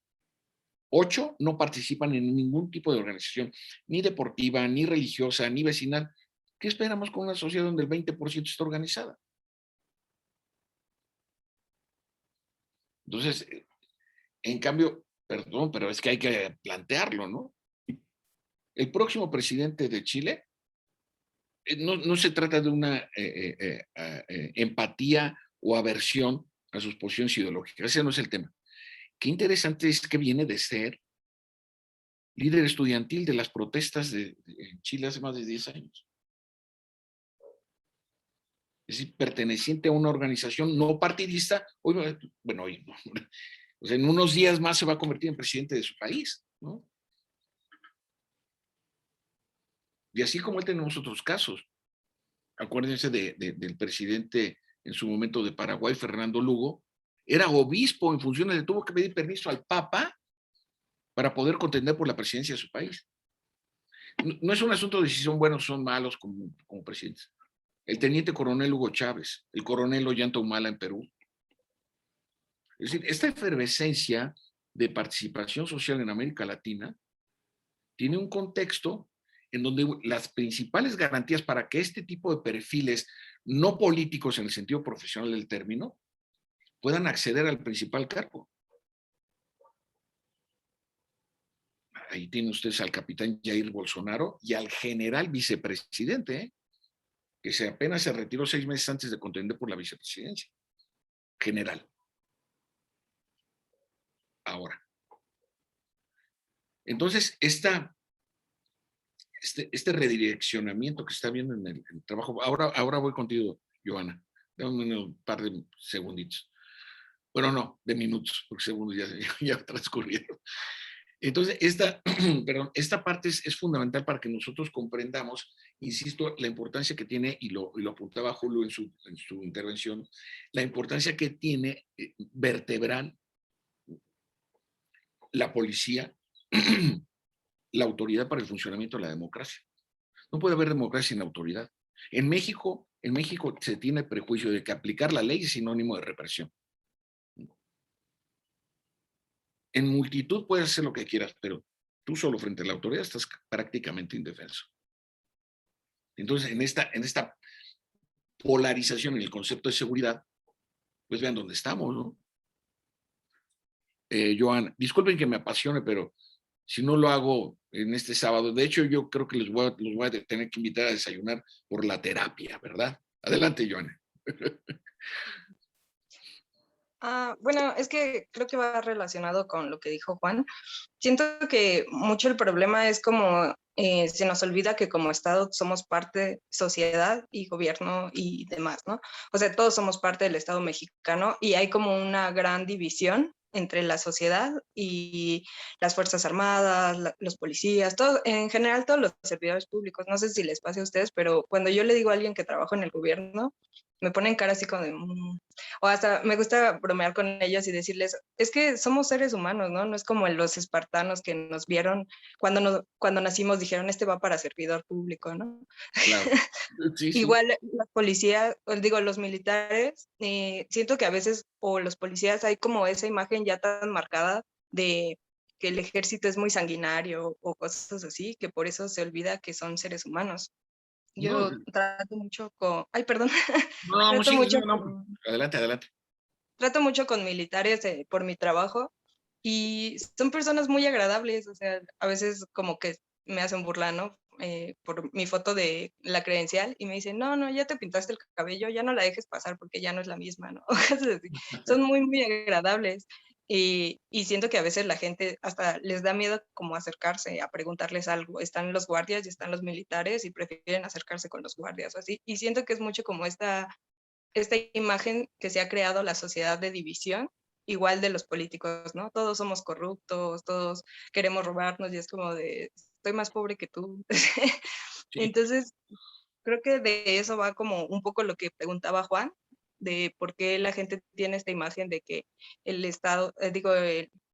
8 no participan en ningún tipo de organización, ni deportiva, ni religiosa, ni vecinal. ¿Qué esperamos con una sociedad donde el 20% está organizada? Entonces, en cambio, perdón, pero es que hay que plantearlo, ¿no? El próximo presidente de Chile no se trata de una empatía o aversión a sus posiciones ideológicas. Ese no es el tema. Qué interesante es que viene de ser líder estudiantil de las protestas en Chile hace más de 10 años. Es decir, perteneciente a una organización no partidista. Bueno, hoy no. O sea, en unos días más se va a convertir en presidente de su país, ¿no? Y así como él tenemos otros casos. Acuérdense del presidente en su momento de Paraguay, Fernando Lugo, era obispo en funciones de, tuvo que pedir permiso al Papa para poder contender por la presidencia de su país. No es un asunto de si son buenos o son malos como presidentes. El teniente coronel Hugo Chávez, el coronel Ollanta Humala en Perú. Es decir, esta efervescencia de participación social en América Latina tiene un contexto en donde las principales garantías para que este tipo de perfiles no políticos en el sentido profesional del término puedan acceder al principal cargo. Ahí tienen ustedes al capitán Jair Bolsonaro y al general vicepresidente, que apenas se retiró 6 meses antes de contender por la vicepresidencia. General. Ahora. Entonces, este redireccionamiento que está viendo en el trabajo, ahora voy contigo, Johanna. Dame un par de segunditos. Bueno, no, de minutos, porque segundos ya transcurrieron. Entonces, esta parte es fundamental para que nosotros comprendamos, insisto, la importancia que tiene, y lo apuntaba Julio en su intervención, la importancia que tiene vertebrar la policía, la autoridad para el funcionamiento de la democracia. No puede haber democracia sin autoridad. En México se tiene el prejuicio de que aplicar la ley es sinónimo de represión. En multitud puedes hacer lo que quieras, pero tú solo frente a la autoridad estás prácticamente indefenso. Entonces, en esta polarización en el concepto de seguridad, pues vean dónde estamos, ¿no? Joan, disculpen que me apasione, pero si no lo hago en este sábado, de hecho yo creo que los voy a tener que invitar a desayunar por la terapia, ¿verdad? Adelante, Joan.
Bueno, es que creo que va relacionado con lo que dijo Juan. Siento que mucho el problema es como se nos olvida que como Estado somos parte, sociedad y gobierno y demás, ¿no? O sea, todos somos parte del Estado mexicano y hay como una gran división entre la sociedad y las Fuerzas Armadas, los policías, todo, en general todos los servidores públicos. No sé si les pase a ustedes, pero cuando yo le digo a alguien que trabaja en el gobierno, me ponen cara así como de... O hasta me gusta bromear con ellos y decirles, es que somos seres humanos, ¿no? No es como los espartanos que nos vieron cuando nacimos, dijeron, este va para servidor público, ¿no?
Claro. Sí, sí.
Igual la policía, digo, los militares, siento que a veces, o los policías, hay como esa imagen ya tan marcada de que el ejército es muy sanguinario o cosas así, que por eso se olvida que son seres humanos. Yo trato mucho con... Ay, perdón. Trato mucho
Adelante.
Trato mucho con militares por mi trabajo y son personas muy agradables, o sea, a veces como que me hacen burla, ¿no? Por mi foto de la credencial y me dicen, no, ya te pintaste el cabello, ya no la dejes pasar porque ya no es la misma, ¿no? Son muy, muy agradables y siento que a veces la gente hasta les da miedo como acercarse a preguntarles algo. Están los guardias y están los militares y prefieren acercarse con los guardias o así. Y siento que es mucho como esta imagen que se ha creado la sociedad de división, igual de los políticos, ¿no? Todos somos corruptos, todos queremos robarnos y es como de, estoy más pobre que tú.
Sí.
Entonces, creo que de eso va como un poco lo que preguntaba Juan, de por qué la gente tiene esta imagen de que el Estado,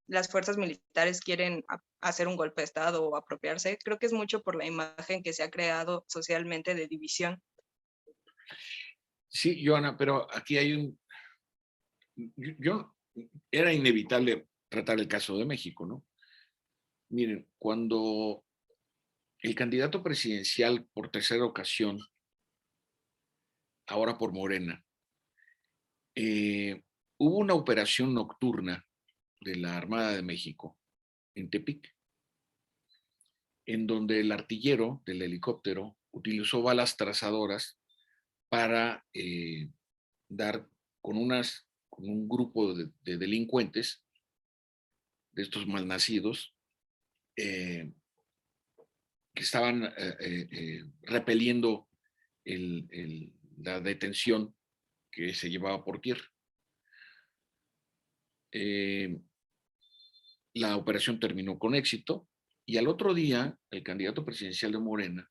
las fuerzas militares quieren hacer un golpe de Estado o apropiarse. Creo que es mucho por la imagen que se ha creado socialmente de división.
Sí, Johanna, pero aquí hay era inevitable tratar el caso de México, ¿no? Miren, cuando el candidato presidencial por tercera ocasión, ahora por Morena, hubo una operación nocturna de la Armada de México en Tepic, en donde el artillero del helicóptero utilizó balas trazadoras para dar con un grupo de delincuentes, de estos malnacidos, que estaban repeliendo la detención que se llevaba por tierra. La operación terminó con éxito y al otro día el candidato presidencial de Morena,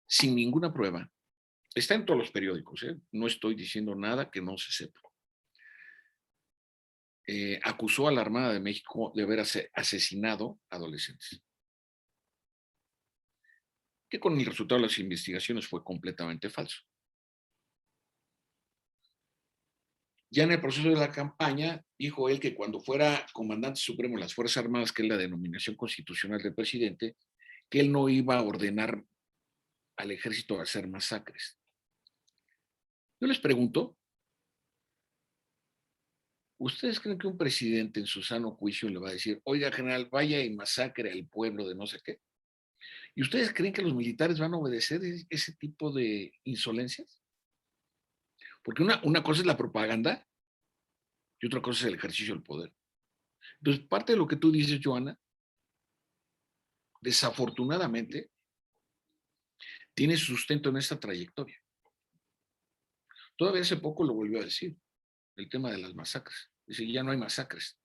sin ninguna prueba, está en todos los periódicos, no estoy diciendo nada que no se sepa, acusó a la Armada de México de haber asesinado adolescentes, que con el resultado de las investigaciones fue completamente falso. Ya en el proceso de la campaña, dijo él que cuando fuera comandante supremo de las Fuerzas Armadas, que es la denominación constitucional del presidente, que él no iba a ordenar al ejército a hacer masacres. Yo les pregunto, ¿ustedes creen que un presidente en su sano juicio le va a decir, oiga, general, vaya y masacre al pueblo de no sé qué? ¿Y ustedes creen que los militares van a obedecer ese tipo de insolencias? Porque una cosa es la propaganda y otra cosa es el ejercicio del poder. Entonces, parte de lo que tú dices, Joana, desafortunadamente, tiene sustento en esta trayectoria. Todavía hace poco lo volvió a decir, el tema de las masacres. Dice, ya no hay masacres.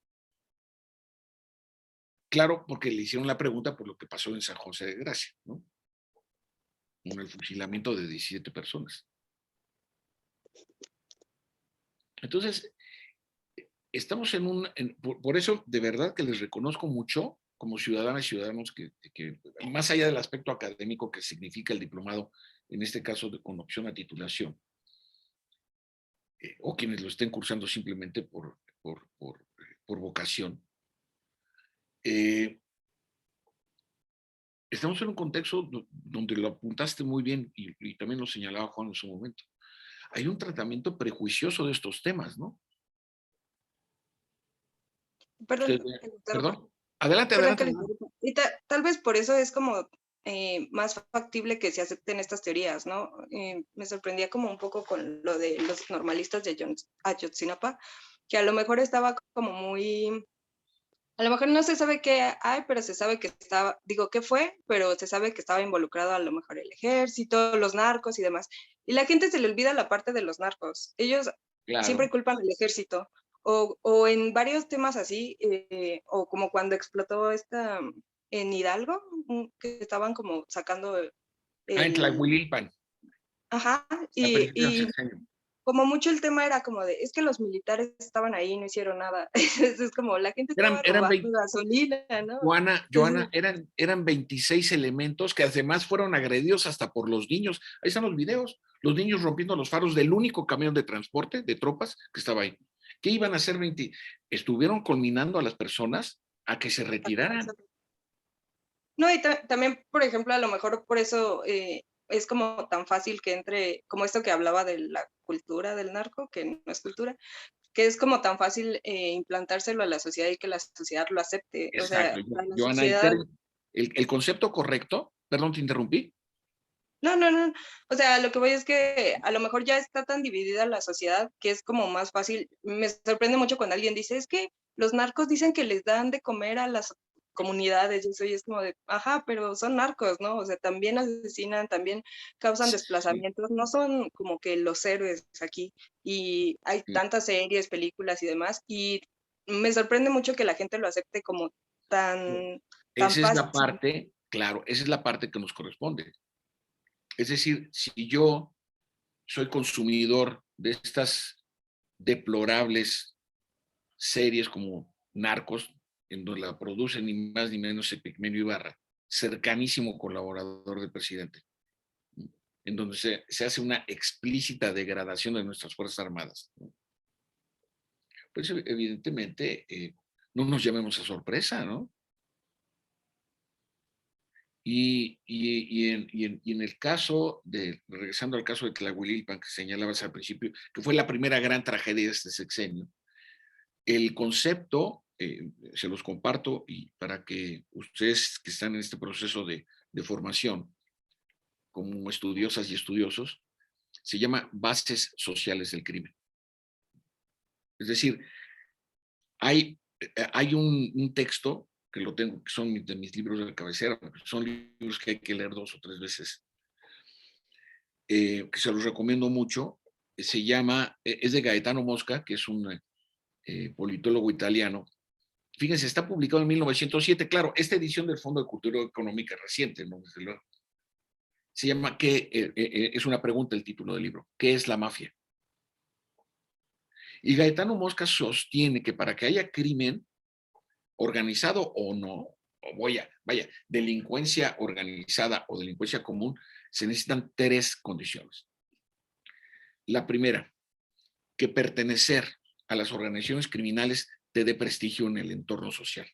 Claro, porque le hicieron la pregunta por lo que pasó en San José de Gracia, ¿no? Con el fusilamiento de 17 personas. Entonces, estamos por eso, de verdad que les reconozco mucho como ciudadanas y ciudadanos que más allá del aspecto académico que significa el diplomado, en este caso con opción a titulación, o quienes lo estén cursando simplemente por vocación, estamos en un contexto donde lo apuntaste muy bien y también lo señalaba Juan en su momento. Hay un tratamiento prejuicioso de estos temas, ¿no?
Perdón,
Perdón. Adelante.
Y tal vez por eso es como más factible que se acepten estas teorías, ¿no? Me sorprendía como un poco con lo de los normalistas de Ayotzinapa, que a lo mejor estaba como muy... A lo mejor no se sabe qué hay, pero se sabe que estaba, qué fue, pero se sabe que estaba involucrado a lo mejor el ejército, los narcos y demás. Y la gente se le olvida la parte de los narcos. Ellos siempre culpan al ejército. O en varios temas así, o como cuando explotó en Hidalgo, que estaban como sacando
en Tlahuililpan.
Ajá, y como mucho el tema era como de, es que los militares estaban ahí y no hicieron nada. Es como la gente estaba robando gasolina, ¿no?
Joana, eran 26 elementos que además fueron agredidos hasta por los niños. Ahí están los videos, los niños rompiendo los faros del único camión de transporte de tropas que estaba ahí. ¿Qué iban a hacer 20? Estuvieron culminando a las personas a que se retiraran.
No, y también, por ejemplo, a lo mejor por eso es como tan fácil que entre, como esto que hablaba de la cultura del narco, que no es cultura, que es como tan fácil implantárselo a la sociedad y que la sociedad lo acepte.
Exacto.
O sea,
Joana,
sociedad...
el concepto correcto, perdón, te interrumpí.
No. O sea, lo que voy es que a lo mejor ya está tan dividida la sociedad que es como más fácil. Me sorprende mucho cuando alguien dice, es que los narcos dicen que les dan de comer a las comunidades, y eso y es como de, ajá, pero son narcos, ¿no? O sea, también asesinan, también causan desplazamientos, no son como que los héroes aquí. Y hay tantas series, películas y demás, y me sorprende mucho que la gente lo acepte como tan
Esa
fácil.
Es la parte, claro, esa es la parte que nos corresponde. Es decir, si yo soy consumidor de estas deplorables series como Narcos, en donde la produce ni más ni menos Epigmenio Ibarra, cercanísimo colaborador del presidente, en donde se hace una explícita degradación de nuestras Fuerzas Armadas. Pues evidentemente no nos llamemos a sorpresa, ¿no? Y en el caso regresando al caso de Tlahuililpan que señalabas al principio, que fue la primera gran tragedia de este sexenio, el concepto, se los comparto y para que ustedes que están en este proceso de formación como estudiosas y estudiosos, se llama bases sociales del crimen. Es decir, hay un texto que lo tengo, que son de mis libros de cabecera, son libros que hay que leer 2 o 3 veces, que se los recomiendo mucho, se llama, es de Gaetano Mosca, que es un politólogo italiano. Fíjense, está publicado en 1907, claro, esta edición del Fondo de Cultura Económica reciente, ¿no? Desde luego. Se llama, es una pregunta el título del libro, ¿qué es la mafia? Y Gaetano Mosca sostiene que para que haya crimen, organizado o no, vaya, delincuencia organizada o delincuencia común, se necesitan 3 condiciones. La primera, que pertenecer a las organizaciones criminales te dé prestigio en el entorno social,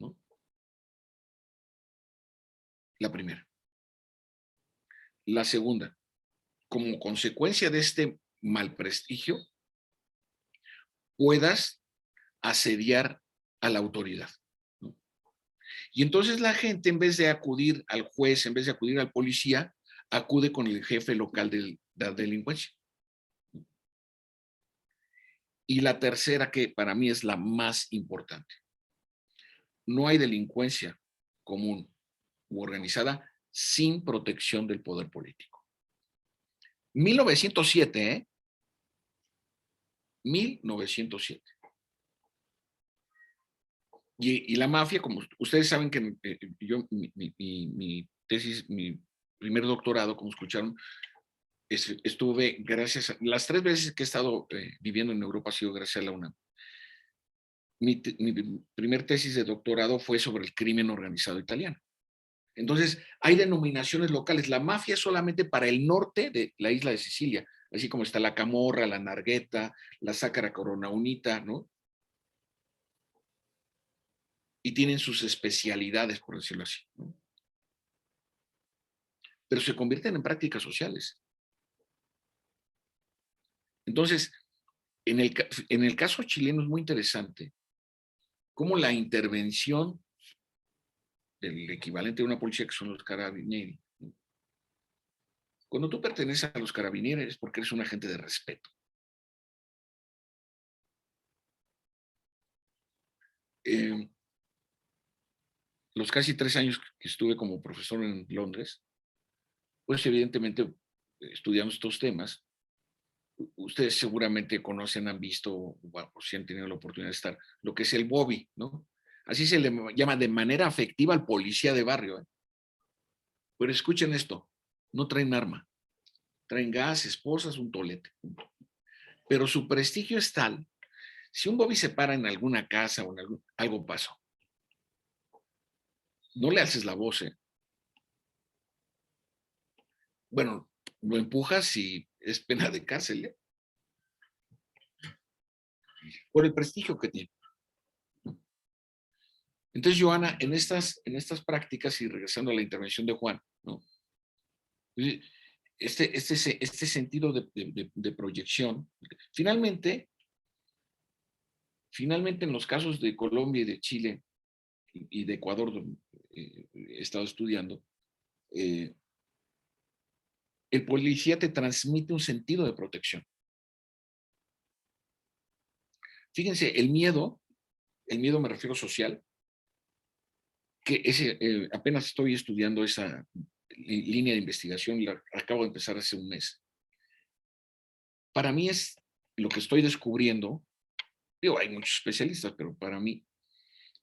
¿no? La primera. La segunda, como consecuencia de este mal prestigio, puedas asediar a la autoridad, ¿no? Y entonces la gente, en vez de acudir al juez, en vez de acudir al policía, acude con el jefe local de la delincuencia. Y la tercera, que para mí es la más importante. No hay delincuencia común u organizada sin protección del poder político. 1907, ¿eh? 1907. Y la mafia, como ustedes saben que yo, mi tesis, mi primer doctorado, como escucharon, estuve gracias a las 3 veces que he estado viviendo en Europa ha sido gracias a la UNAM. Mi primer tesis de doctorado fue sobre el crimen organizado italiano. Entonces, hay denominaciones locales. La mafia es solamente para el norte de la isla de Sicilia, así como está la Camorra, la Nargueta, la Sácara Coronaunita, ¿no? Y tienen sus especialidades, por decirlo así, ¿no? Pero se convierten en prácticas sociales. Entonces, en el caso chileno es muy interesante cómo la intervención del equivalente de una policía, que son los carabinieri, ¿no? Cuando tú perteneces a los carabinieri es porque eres un agente de respeto. Los casi 3 años que estuve como profesor en Londres, pues evidentemente estudiando estos temas, ustedes seguramente conocen, han visto, o si han tenido la oportunidad de estar, lo que es el BOBI, ¿no? Así se le llama de manera afectiva al policía de barrio, ¿eh? Pero escuchen esto, no traen arma, traen gas, esposas, un tolete. Pero su prestigio es tal, si un BOBI se para en alguna casa o en algo pasó, no le alces la voz, ¿eh? Bueno, lo empujas y es pena de cárcel, ¿eh? Por el prestigio que tiene. Entonces, Joana, en estas prácticas, y regresando a la intervención de Juan, ¿no? Este sentido de proyección, finalmente en los casos de Colombia y de Chile y de Ecuador, donde he estado estudiando, el policía te transmite un sentido de protección. Fíjense, el miedo me refiero social, que apenas estoy estudiando esa línea de investigación, la acabo de empezar hace un mes. Para mí es lo que estoy descubriendo, digo, hay muchos especialistas, pero para mí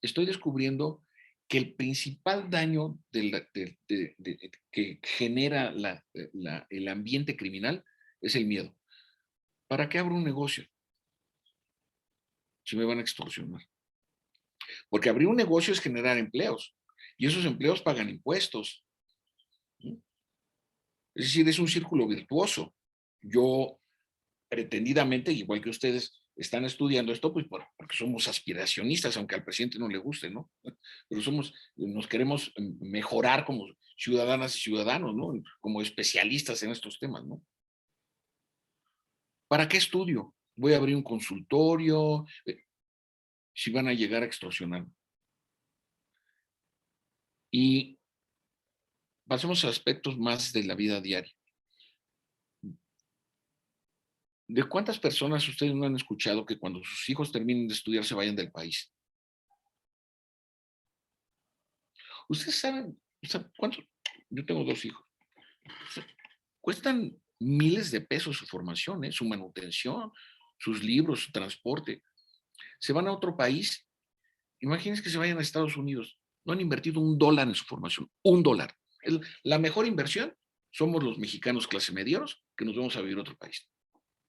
estoy descubriendo que el principal daño que genera el ambiente criminal es el miedo. ¿Para qué abro un negocio si me van a extorsionar? Porque abrir un negocio es generar empleos y esos empleos pagan impuestos, ¿sí? Es decir, es un círculo virtuoso. Yo pretendidamente, igual que ustedes, están estudiando esto, pues porque somos aspiracionistas, aunque al presidente no le guste, ¿no? Pero nos queremos mejorar como ciudadanas y ciudadanos, ¿no? Como especialistas en estos temas, ¿no? ¿Para qué estudio? Voy a abrir un consultorio, si van a llegar a extorsionar. Y pasemos a aspectos más de la vida diaria. ¿De cuántas personas ustedes no han escuchado que cuando sus hijos terminen de estudiar se vayan del país? Ustedes saben, ¿cuánto? Yo tengo 2 hijos. Cuestan miles de pesos su formación, su manutención, sus libros, su transporte. Se van a otro país. Imagínense que se vayan a Estados Unidos. No han invertido $1 en su formación. $1. La mejor inversión somos los mexicanos clase medieros que nos vamos a vivir a otro país.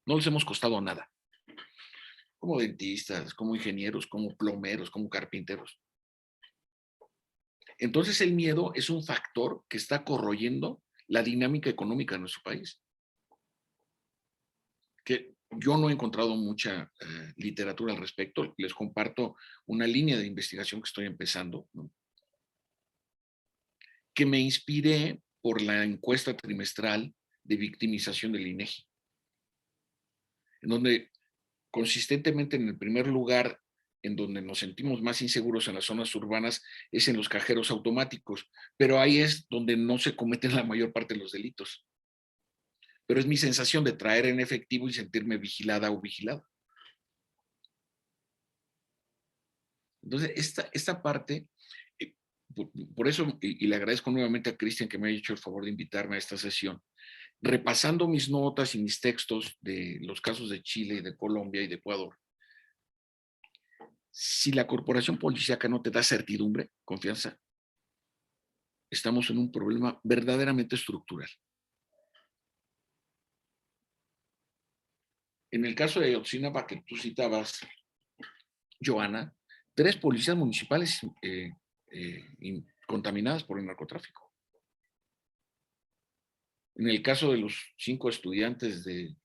No les hemos costado nada. Como dentistas, como ingenieros, como plomeros, como carpinteros. Entonces el miedo es un factor que está corroyendo la dinámica económica de nuestro país. Que yo no he encontrado mucha literatura al respecto. Les comparto una línea de investigación que estoy empezando, ¿no? Que me inspiré por la encuesta trimestral de victimización del INEGI, en donde consistentemente en el primer lugar en donde nos sentimos más inseguros en las zonas urbanas es en los cajeros automáticos, pero ahí es donde no se cometen la mayor parte de los delitos. Pero es mi sensación de traer en efectivo y sentirme vigilada o vigilado. Entonces, esta parte, por eso, y le agradezco nuevamente a Cristian que me haya hecho el favor de invitarme a esta sesión, repasando mis notas y mis textos de los casos de Chile y de Colombia y de Ecuador. Si la corporación policíaca no te da certidumbre, confianza, estamos en un problema verdaderamente estructural. En el caso de Ayotzinapa que tú citabas, Joana, 3 policías municipales contaminadas por el narcotráfico. En el caso de los 5 estudiantes de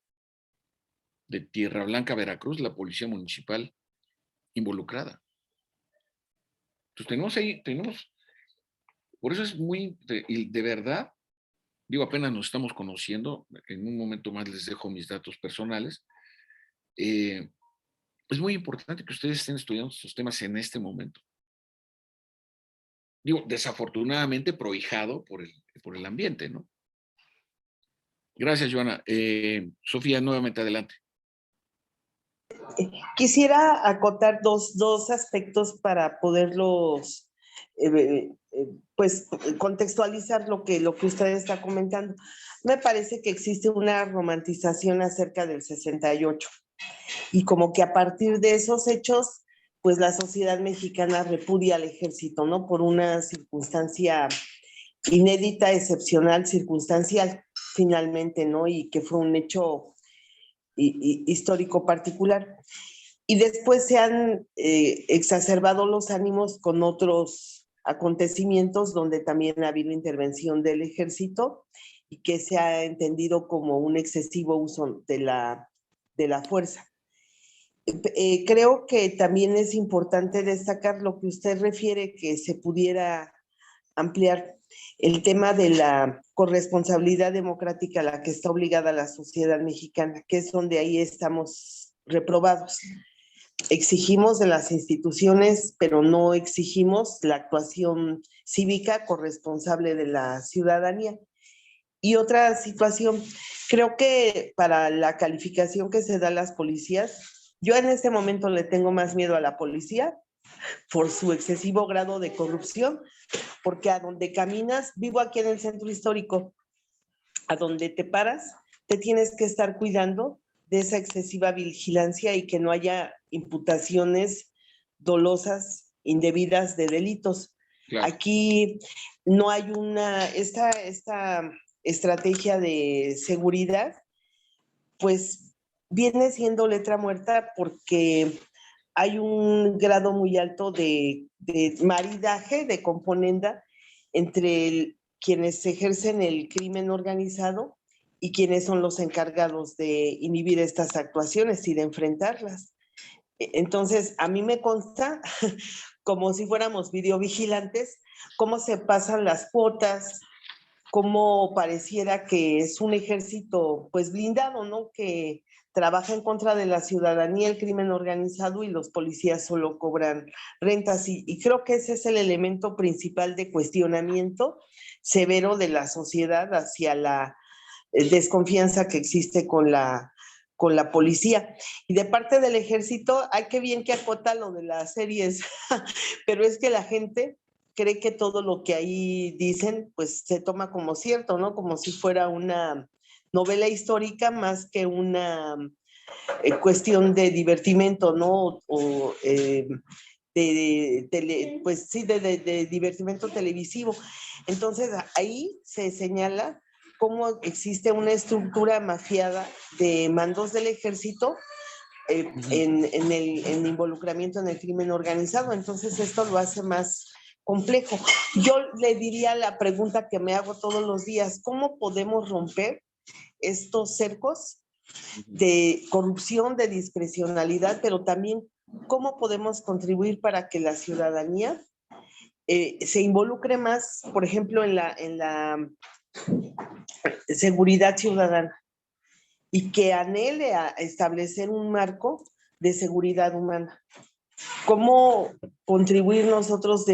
Tierra Blanca, Veracruz, la policía municipal involucrada. Entonces por eso es muy, de verdad, digo, apenas nos estamos conociendo, en un momento más les dejo mis datos personales. Es muy importante que ustedes estén estudiando estos temas en este momento. Digo, desafortunadamente prohijado por el ambiente, ¿no? Gracias, Joana. Sofía, nuevamente adelante.
Quisiera acotar dos aspectos para poderlos pues contextualizar lo que usted está comentando. Me parece que existe una romantización acerca del 68 y como que a partir de esos hechos, pues la sociedad mexicana repudia al ejército, ¿no? Por una circunstancia inédita, excepcional, circunstancial, finalmente, ¿no? Y que fue un hecho histórico particular. Y después se han exacerbado los ánimos con otros acontecimientos donde también ha habido intervención del ejército y que se ha entendido como un excesivo uso de la fuerza. Creo que también es importante destacar lo que usted refiere, que se pudiera ampliar el tema de la corresponsabilidad democrática a la que está obligada la sociedad mexicana, que es donde ahí estamos reprobados. Exigimos de las instituciones, pero no exigimos la actuación cívica corresponsable de la ciudadanía. Y otra situación, creo que para la calificación que se da a las policías, yo en este momento le tengo más miedo a la policía por su excesivo grado de corrupción, porque a donde caminas, vivo aquí en el centro histórico, a donde te paras, te tienes que estar cuidando de esa excesiva vigilancia y que no haya imputaciones dolosas, indebidas de delitos. Claro. Aquí no hay esta estrategia de seguridad, pues viene siendo letra muerta porque hay un grado muy alto de maridaje, de componenda entre quienes ejercen el crimen organizado y quienes son los encargados de inhibir estas actuaciones y de enfrentarlas. Entonces, a mí me consta, como si fuéramos videovigilantes, cómo se pasan las cuotas, cómo pareciera que es un ejército pues blindado, ¿no? Que trabaja en contra de la ciudadanía, el crimen organizado, y los policías solo cobran rentas. Y creo que ese es el elemento principal de cuestionamiento severo de la sociedad hacia la desconfianza que existe con la policía. Y de parte del ejército, hay que bien que acota lo de las series, pero es que la gente cree que todo lo que ahí dicen, pues se toma como cierto, ¿no? Como si fuera una novela histórica más que una cuestión de divertimento, ¿no? O pues sí, de divertimento televisivo. Entonces, ahí se señala cómo existe una estructura mafiada de mandos del ejército en el involucramiento en el crimen organizado. Entonces, esto lo hace más complejo. Yo le diría la pregunta que me hago todos los días: ¿cómo podemos romper estos cercos de corrupción, de discrecionalidad, pero también cómo podemos contribuir para que la ciudadanía se involucre más, por ejemplo, en la seguridad ciudadana, y que anhele a establecer un marco de seguridad humana? ¿Cómo contribuir nosotros,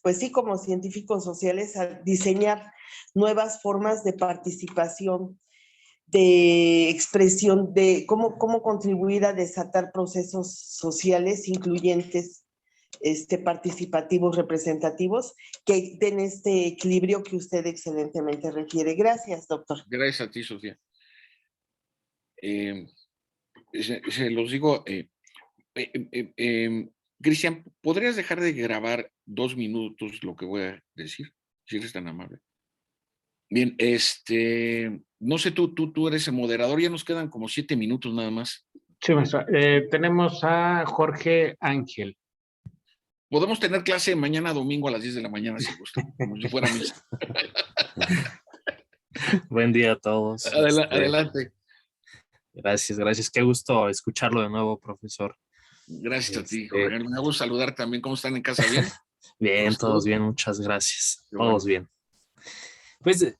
pues sí, como científicos sociales, a diseñar nuevas formas de participación, de expresión, de cómo contribuir a desatar procesos sociales incluyentes, participativos, representativos, que den este equilibrio que usted excelentemente refiere? Gracias, doctor.
Gracias a ti, Sofía. Se los digo, Cristian, ¿podrías dejar de grabar 2 minutos lo que voy a decir? Si eres tan amable. Bien, no sé, tú eres el moderador, ya nos quedan como 7 minutos nada más.
Sí, maestra. Tenemos a Jorge Ángel.
Podemos tener clase mañana domingo a las 10 de la mañana si gusta, como si fuera misa.
Buen día a todos.
Adelante.
Gracias. Qué gusto escucharlo de nuevo, profesor.
Gracias a ti, Jorge. Me gusta saludar también. ¿Cómo están en casa? ¿Bien?
Bien, todos bien, muchas gracias.
Qué
Todos
bueno.
bien. Pues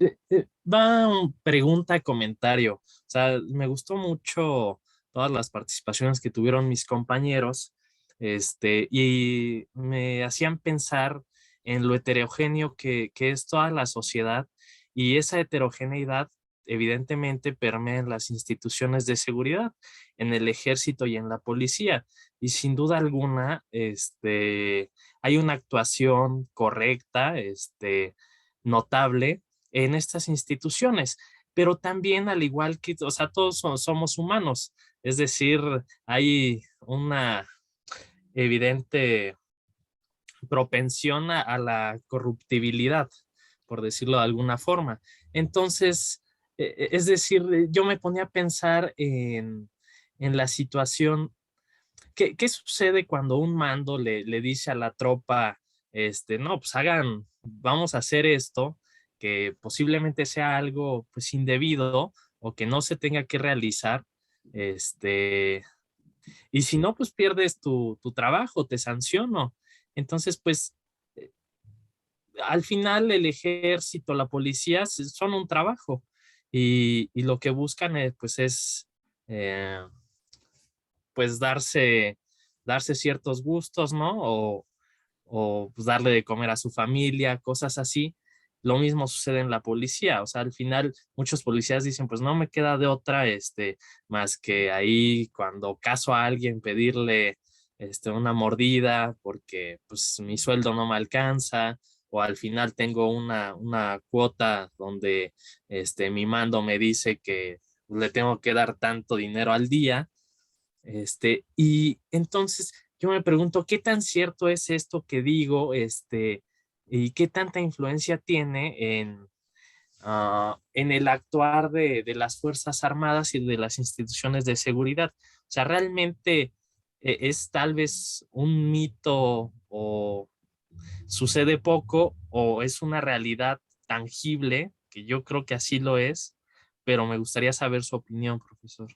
va un pregunta, comentario. O sea, me gustó mucho todas las participaciones que tuvieron mis compañeros, y me hacían pensar en lo heterogéneo que es toda la sociedad, y esa heterogeneidad evidentemente permea en las instituciones de seguridad, en el ejército y en la policía. Y sin duda alguna, hay una actuación correcta, notable en estas instituciones, pero también al igual que, o sea, todos somos humanos, es decir, hay una evidente propensión a la corruptibilidad, por decirlo de alguna forma. Entonces, es decir, yo me ponía a pensar en la situación. ¿Qué sucede cuando un mando le dice a la tropa, no, pues vamos a hacer esto, que posiblemente sea algo pues indebido o que no se tenga que realizar, y si no, pues pierdes tu trabajo, te sanciono. Entonces, pues, al final el ejército, la policía son un trabajo, y lo que buscan pues es eh, pues darse ciertos gustos, ¿no? O pues darle de comer a su familia, cosas así. Lo mismo sucede en la policía. O sea, al final muchos policías dicen, pues no me queda de otra, más que ahí cuando caso a alguien pedirle, una mordida porque pues mi sueldo no me alcanza, o al final tengo una cuota donde, mi mando me dice que le tengo que dar tanto dinero al día. Y entonces yo me pregunto, ¿qué tan cierto es esto que digo? Y qué tanta influencia tiene en el actuar de las Fuerzas Armadas y de las instituciones de seguridad. O sea, realmente es tal vez un mito, o sucede poco, o es una realidad tangible, que yo creo que así lo es, pero me gustaría saber su opinión, profesor.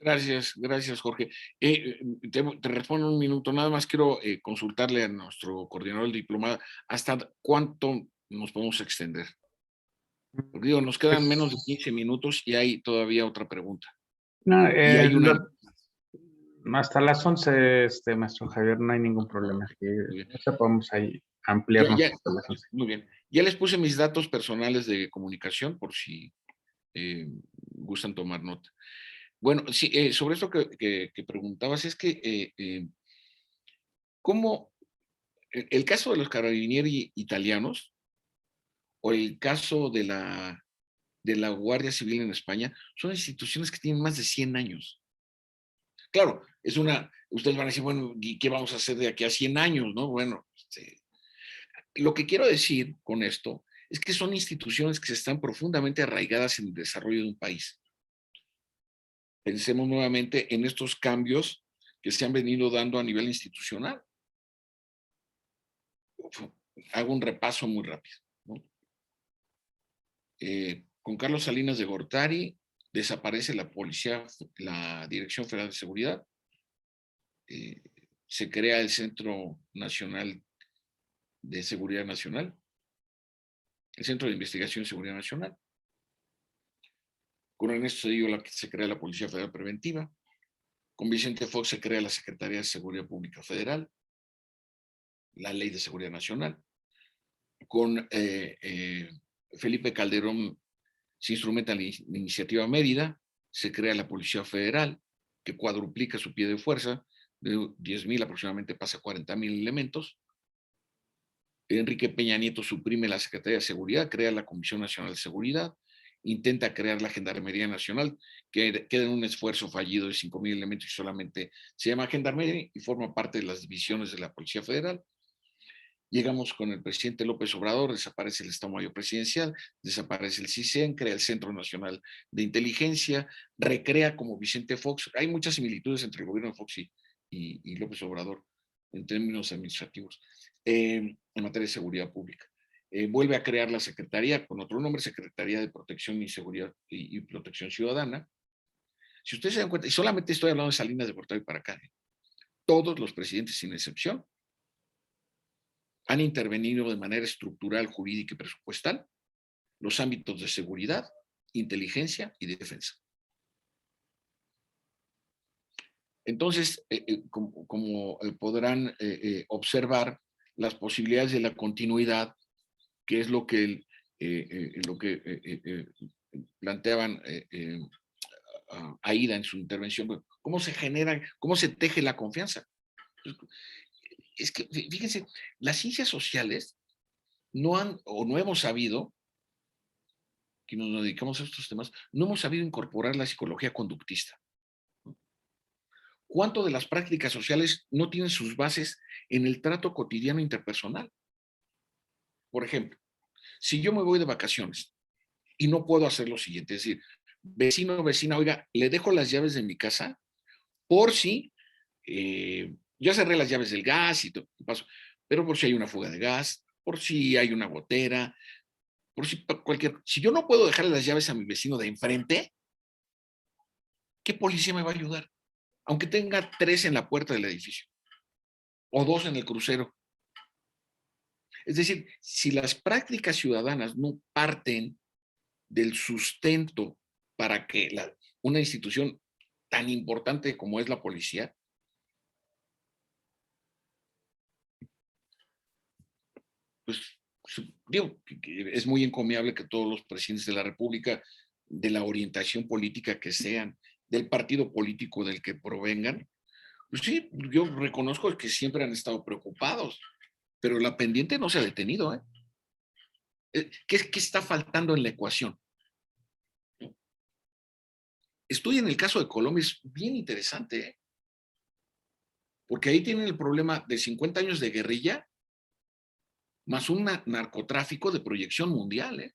Gracias, gracias, Jorge. Te respondo en un minuto. Nada más quiero consultarle a nuestro coordinador del diplomado hasta cuánto nos podemos extender. Porque digo, nos quedan menos de 15 minutos y hay todavía otra pregunta.
No,
Y hay una...
hasta las 11, maestro Javier, no hay ningún problema. Podemos ahí ampliarnos hasta las 11.
Muy bien. Ya les puse mis datos personales de comunicación por si gustan tomar nota. Bueno, sí, sobre esto que preguntabas, es que ¿cómo el caso de los carabinieri italianos o el caso de la Guardia Civil en España son instituciones que tienen más de 100 años? Claro, ustedes van a decir, bueno, ¿y qué vamos a hacer de aquí a 100 años? ¿No? Bueno, lo que quiero decir con esto es que son instituciones que están profundamente arraigadas en el desarrollo de un país. Pensemos nuevamente en estos cambios que se han venido dando a nivel institucional. Hago un repaso muy rápido, ¿no? Con Carlos Salinas de Gortari desaparece la Dirección Federal de Seguridad, se crea el Centro Nacional de Seguridad Nacional, el Centro de Investigación y Seguridad Nacional. Con Ernesto Zedillo se crea la Policía Federal Preventiva. Con Vicente Fox se crea la Secretaría de Seguridad Pública Federal, la Ley de Seguridad Nacional. Con Felipe Calderón se instrumenta la Iniciativa Mérida, se crea la Policía Federal, que cuadruplica su pie de fuerza, de 10,000 aproximadamente pasa a 40,000 elementos. Enrique Peña Nieto suprime la Secretaría de Seguridad, crea la Comisión Nacional de Seguridad, intenta crear la Gendarmería Nacional, que queda en un esfuerzo fallido de 5,000 elementos y solamente se llama Gendarmería y forma parte de las divisiones de la Policía Federal. Llegamos con el presidente López Obrador, desaparece el Estado Mayor Presidencial, desaparece el CISEN, crea el Centro Nacional de Inteligencia, recrea como Vicente Fox. Hay muchas similitudes entre el gobierno de Fox y López Obrador en términos administrativos, en materia de seguridad pública. Vuelve a crear la Secretaría, con otro nombre, Secretaría de Protección y Seguridad y Protección Ciudadana. Si ustedes se dan cuenta, y solamente estoy hablando de Salinas de Gortari para acá, todos los presidentes, sin excepción, han intervenido de manera estructural, jurídica y presupuestal los ámbitos de seguridad, inteligencia y defensa. Entonces, como podrán observar, las posibilidades de la continuidad, que es lo que planteaban Aida en su intervención, ¿cómo se genera, cómo se teje la confianza? Es que, fíjense, las ciencias sociales no hemos sabido, que nos dedicamos a estos temas, no hemos sabido incorporar la psicología conductista. ¿Cuánto de las prácticas sociales no tienen sus bases en el trato cotidiano interpersonal? Por ejemplo, si yo me voy de vacaciones y no puedo hacer lo siguiente, es decir, vecino o vecina, oiga, le dejo las llaves de mi casa por si ya cerré las llaves del gas y todo, pero por si hay una fuga de gas, por si hay una gotera, por si si yo no puedo dejarle las llaves a mi vecino de enfrente, ¿qué policía me va a ayudar? Aunque tenga 3 en la puerta del edificio o 2 en el crucero. Es decir, si las prácticas ciudadanas no parten del sustento para que una institución tan importante como es la policía, pues digo, es muy encomiable que todos los presidentes de la República, de la orientación política que sean, del partido político del que provengan, pues sí, yo reconozco que siempre han estado preocupados, pero la pendiente no se ha detenido, ¿eh? ¿Qué está faltando en la ecuación? Estudien el caso de Colombia, es bien interesante, ¿eh? Porque ahí tienen el problema de 50 años de guerrilla más un narcotráfico de proyección mundial, ¿eh?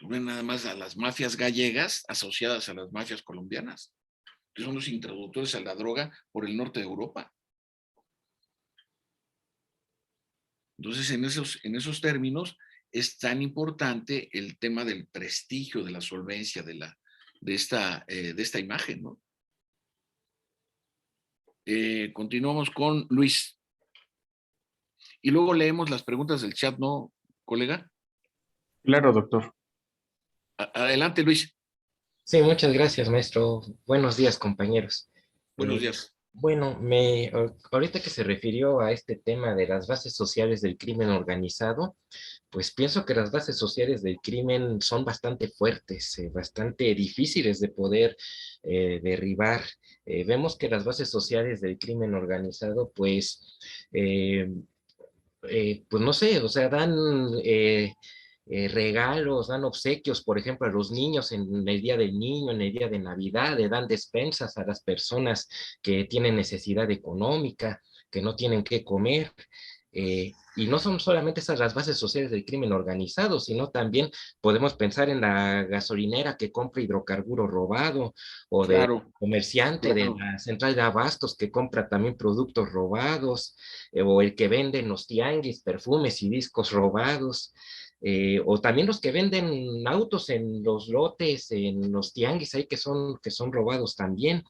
Ven nada más a las mafias gallegas asociadas a las mafias colombianas, que son los introductores a la droga por el norte de Europa. Entonces, en esos términos, es tan importante el tema del prestigio, de la solvencia de esta imagen, ¿no? Continuamos con Luis. Y luego leemos las preguntas del chat, ¿no, colega?
Claro, doctor.
Adelante, Luis.
Sí, muchas gracias, maestro. Buenos días, compañeros.
Buenos días.
Bueno, ahorita que se refirió a este tema de las bases sociales del crimen organizado, pues pienso que las bases sociales del crimen son bastante fuertes, bastante difíciles de poder derribar. Vemos que las bases sociales del crimen organizado, eh, pues no sé, o sea, dan regalos, dan obsequios, por ejemplo, a los niños en el Día del Niño, en el Día de Navidad, le dan despensas a las personas que tienen necesidad económica, que no tienen qué comer. Y no son solamente esas las bases sociales del crimen organizado, sino también podemos pensar en la gasolinera que compra hidrocarburo robado o del
Claro,
comerciante de
claro.
la central de abastos que compra también productos robados, o el que vende en los tianguis perfumes y discos robados, o también los que venden autos en los lotes, en los tianguis ahí que son robados también.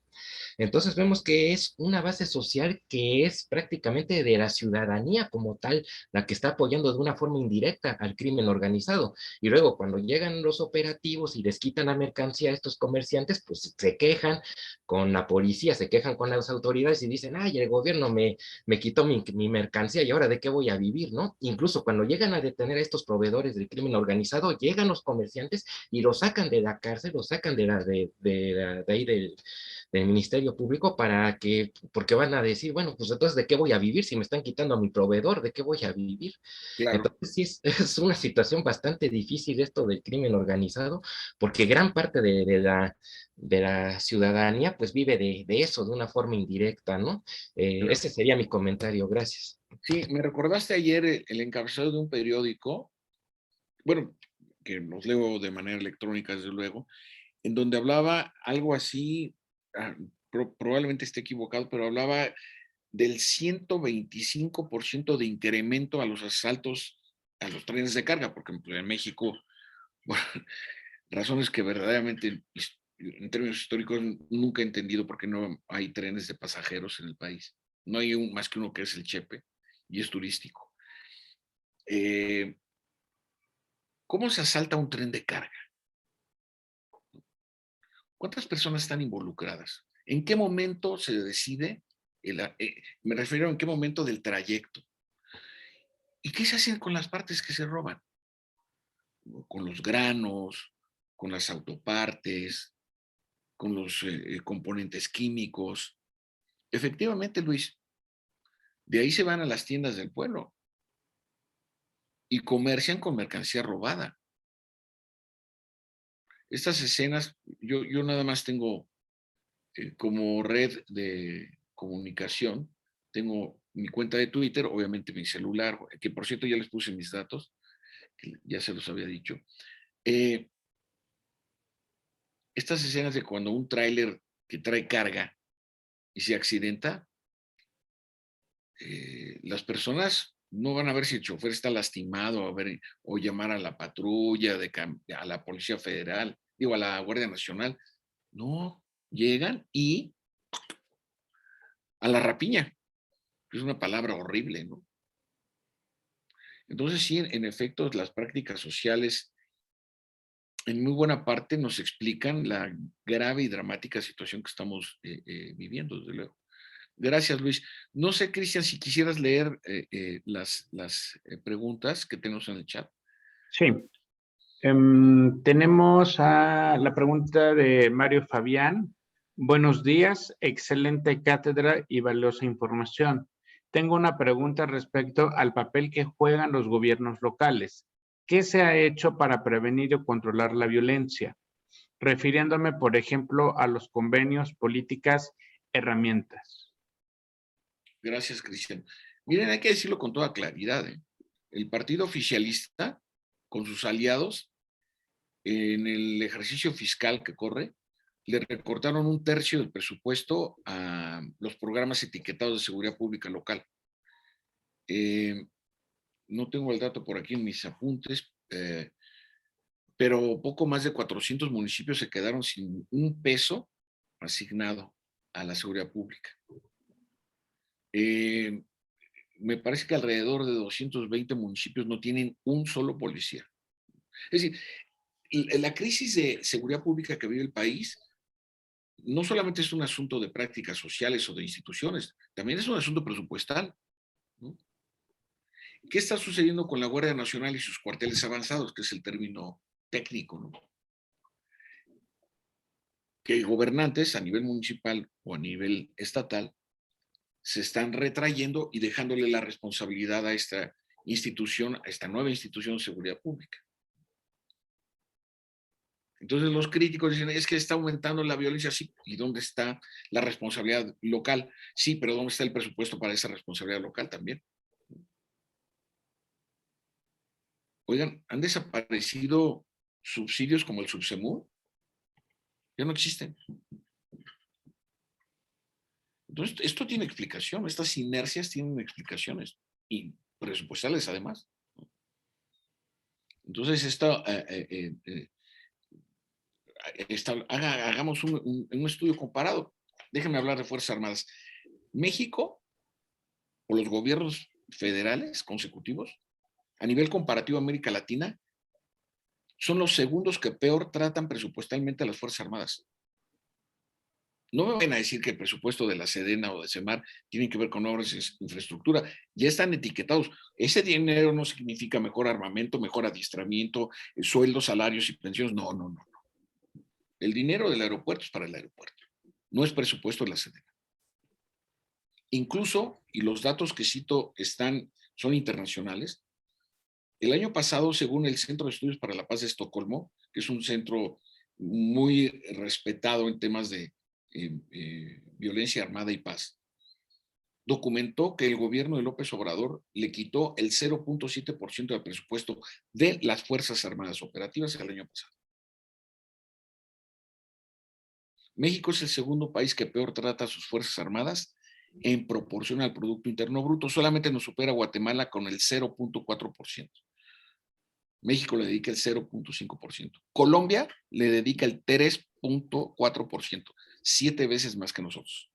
Entonces vemos que es una base social que es prácticamente de la ciudadanía como tal, la que está apoyando de una forma indirecta al crimen organizado. Y luego cuando llegan los operativos y les quitan la mercancía a estos comerciantes, pues se quejan con la policía, se quejan con las autoridades y dicen, ay, el gobierno me quitó mi mercancía y ahora de qué voy a vivir, ¿no? Incluso cuando llegan a detener a estos proveedores del crimen organizado, llegan los comerciantes y los sacan de la cárcel, los sacan de ahí del Ministerio Público porque van a decir, bueno, pues entonces, ¿de qué voy a vivir si me están quitando a mi proveedor? ¿De qué voy a vivir?
Claro.
Entonces, sí, es una situación bastante difícil esto del crimen organizado, porque gran parte de la ciudadanía, pues vive de eso, de una forma indirecta, ¿no? Ese sería mi comentario, gracias.
Sí, me recordaste ayer el encabezado de un periódico, bueno, que los leo de manera electrónica, desde luego, en donde hablaba algo así, probablemente esté equivocado, pero hablaba del 125% de incremento a los asaltos a los trenes de carga, porque en México, bueno, razones que verdaderamente en términos históricos nunca he entendido por qué no hay trenes de pasajeros en el país. No hay más que uno que es el Chepe y es turístico. ¿Cómo se asalta un tren de carga? ¿Cuántas personas están involucradas? ¿En qué momento se decide? Me refiero a en qué momento del trayecto. ¿Y qué se hace con las partes que se roban? Con los granos, con las autopartes, con los componentes químicos. Efectivamente, Luis, de ahí se van a las tiendas del pueblo y comercian con mercancía robada. Estas escenas, yo nada más tengo como red de comunicación, tengo mi cuenta de Twitter, obviamente mi celular, que por cierto ya les puse mis datos, que ya se los había dicho. Estas escenas de cuando un tráiler que trae carga y se accidenta, las personas no van a ver si el chofer está lastimado o llamar a la patrulla, a la Policía Federal, digo, a la Guardia Nacional. No, llegan y a la rapiña, que es una palabra horrible, ¿no? Entonces, sí, en efecto, las prácticas sociales en muy buena parte nos explican la grave y dramática situación que estamos viviendo, desde luego. Gracias, Luis. No sé, Cristian, si quisieras leer las preguntas que tenemos en el chat.
Sí. Tenemos la pregunta de Mario Fabián. Buenos días, excelente cátedra y valiosa información. Tengo una pregunta respecto al papel que juegan los gobiernos locales. ¿Qué se ha hecho para prevenir o controlar la violencia? Refiriéndome, por ejemplo, a los convenios, políticas, herramientas.
Gracias, Cristian. Miren, hay que decirlo con toda claridad. El partido oficialista, con sus aliados, en el ejercicio fiscal que corre, le recortaron 1/3 del presupuesto a los programas etiquetados de seguridad pública local. no tengo el dato por aquí en mis apuntes, pero poco más de 400 municipios se quedaron sin un peso asignado a la seguridad pública. Me parece que alrededor de 220 municipios no tienen un solo policía. Es decir, la crisis de seguridad pública que vive el país no solamente es un asunto de prácticas sociales o de instituciones, también es un asunto presupuestal, ¿no? ¿Qué está sucediendo con la Guardia Nacional y sus cuarteles avanzados, que es el término técnico, ¿no? Que gobernantes a nivel municipal o a nivel estatal se están retrayendo y dejándole la responsabilidad a esta institución, a esta nueva institución de seguridad pública. Entonces los críticos dicen, es que está aumentando la violencia, sí, ¿y dónde está la responsabilidad local? Sí, pero ¿dónde está el presupuesto para esa responsabilidad local también? Oigan, han desaparecido subsidios como el Subsemur, ya no existen. Entonces, esto tiene explicación, estas inercias tienen explicaciones, y presupuestales además. Entonces, hagamos un estudio comparado. Déjenme hablar de Fuerzas Armadas. México, o los gobiernos federales consecutivos, a nivel comparativo a América Latina, son los segundos que peor tratan presupuestalmente a las Fuerzas Armadas. No me van a decir que el presupuesto de la Sedena o de Semar tiene que ver con obras de infraestructura. Ya están etiquetados. Ese dinero no significa mejor armamento, mejor adiestramiento, sueldos, salarios y pensiones. No, no, no. El dinero del aeropuerto es para el aeropuerto. No es presupuesto de la Sedena. Incluso, y los datos que cito son internacionales, el año pasado, según el Centro de Estudios para la Paz de Estocolmo, que es un centro muy respetado en temas de violencia armada y paz, documentó que el gobierno de López Obrador le quitó el 0.7% del presupuesto de las Fuerzas Armadas operativas el año pasado. México es el segundo país que peor trata a sus Fuerzas Armadas en proporción al Producto Interno Bruto. Solamente nos supera Guatemala con el 0.4%. México le dedica el 0.5%. Colombia le dedica el 3.4%, 7 veces más que nosotros.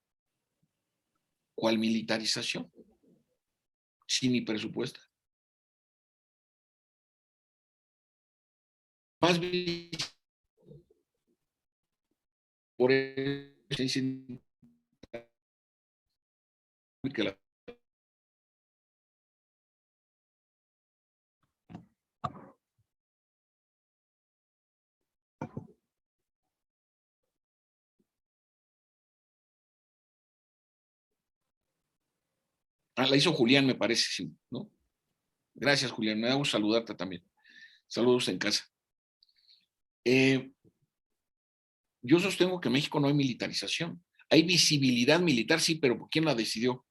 ¿Cuál militarización? Si ni presupuesto. Más bien, por eso que la la hizo Julián, me parece, sí, ¿no? Gracias, Julián. Me da gusto saludarte también. Saludos en casa. Yo sostengo que en México no hay militarización. Hay visibilidad militar, sí, pero ¿quién la decidió?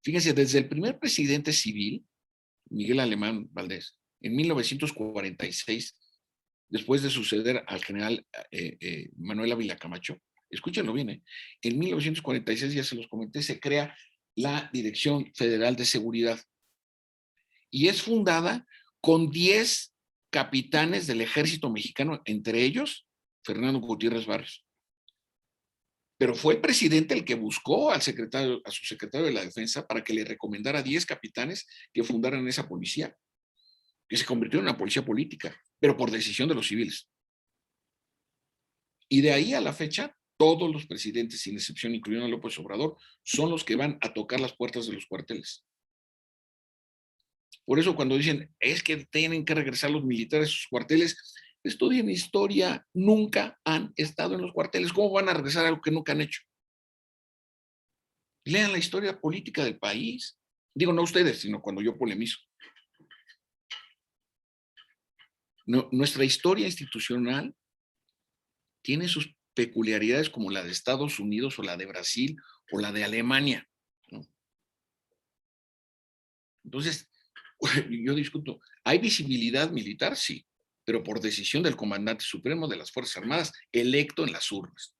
Fíjense, desde el primer presidente civil, Miguel Alemán Valdés, en 1946, después de suceder al general Manuel Ávila Camacho, escúchenlo bien, en 1946, ya se los comenté, se crea la Dirección Federal de Seguridad y es fundada con 10 capitanes del ejército mexicano, entre ellos Fernando Gutiérrez Barrios. Pero fue el presidente el que buscó a su secretario de la Defensa para que le recomendara a 10 capitanes que fundaran esa policía, que se convirtió en una policía política, pero por decisión de los civiles. Y de ahí a la fecha, todos los presidentes, sin excepción, incluyendo a López Obrador, son los que van a tocar las puertas de los cuarteles. Por eso cuando dicen, es que tienen que regresar los militares a sus cuarteles, estudien historia, nunca han estado en los cuarteles. ¿Cómo van a regresar a algo que nunca han hecho? Lean la historia política del país. Digo, no ustedes, sino cuando yo polemizo. Nuestra historia institucional tiene sus peculiaridades como la de Estados Unidos o la de Brasil o la de Alemania, ¿no? Entonces, yo discuto, ¿hay visibilidad militar? Sí, pero por decisión del comandante supremo de las Fuerzas Armadas, electo en las urnas.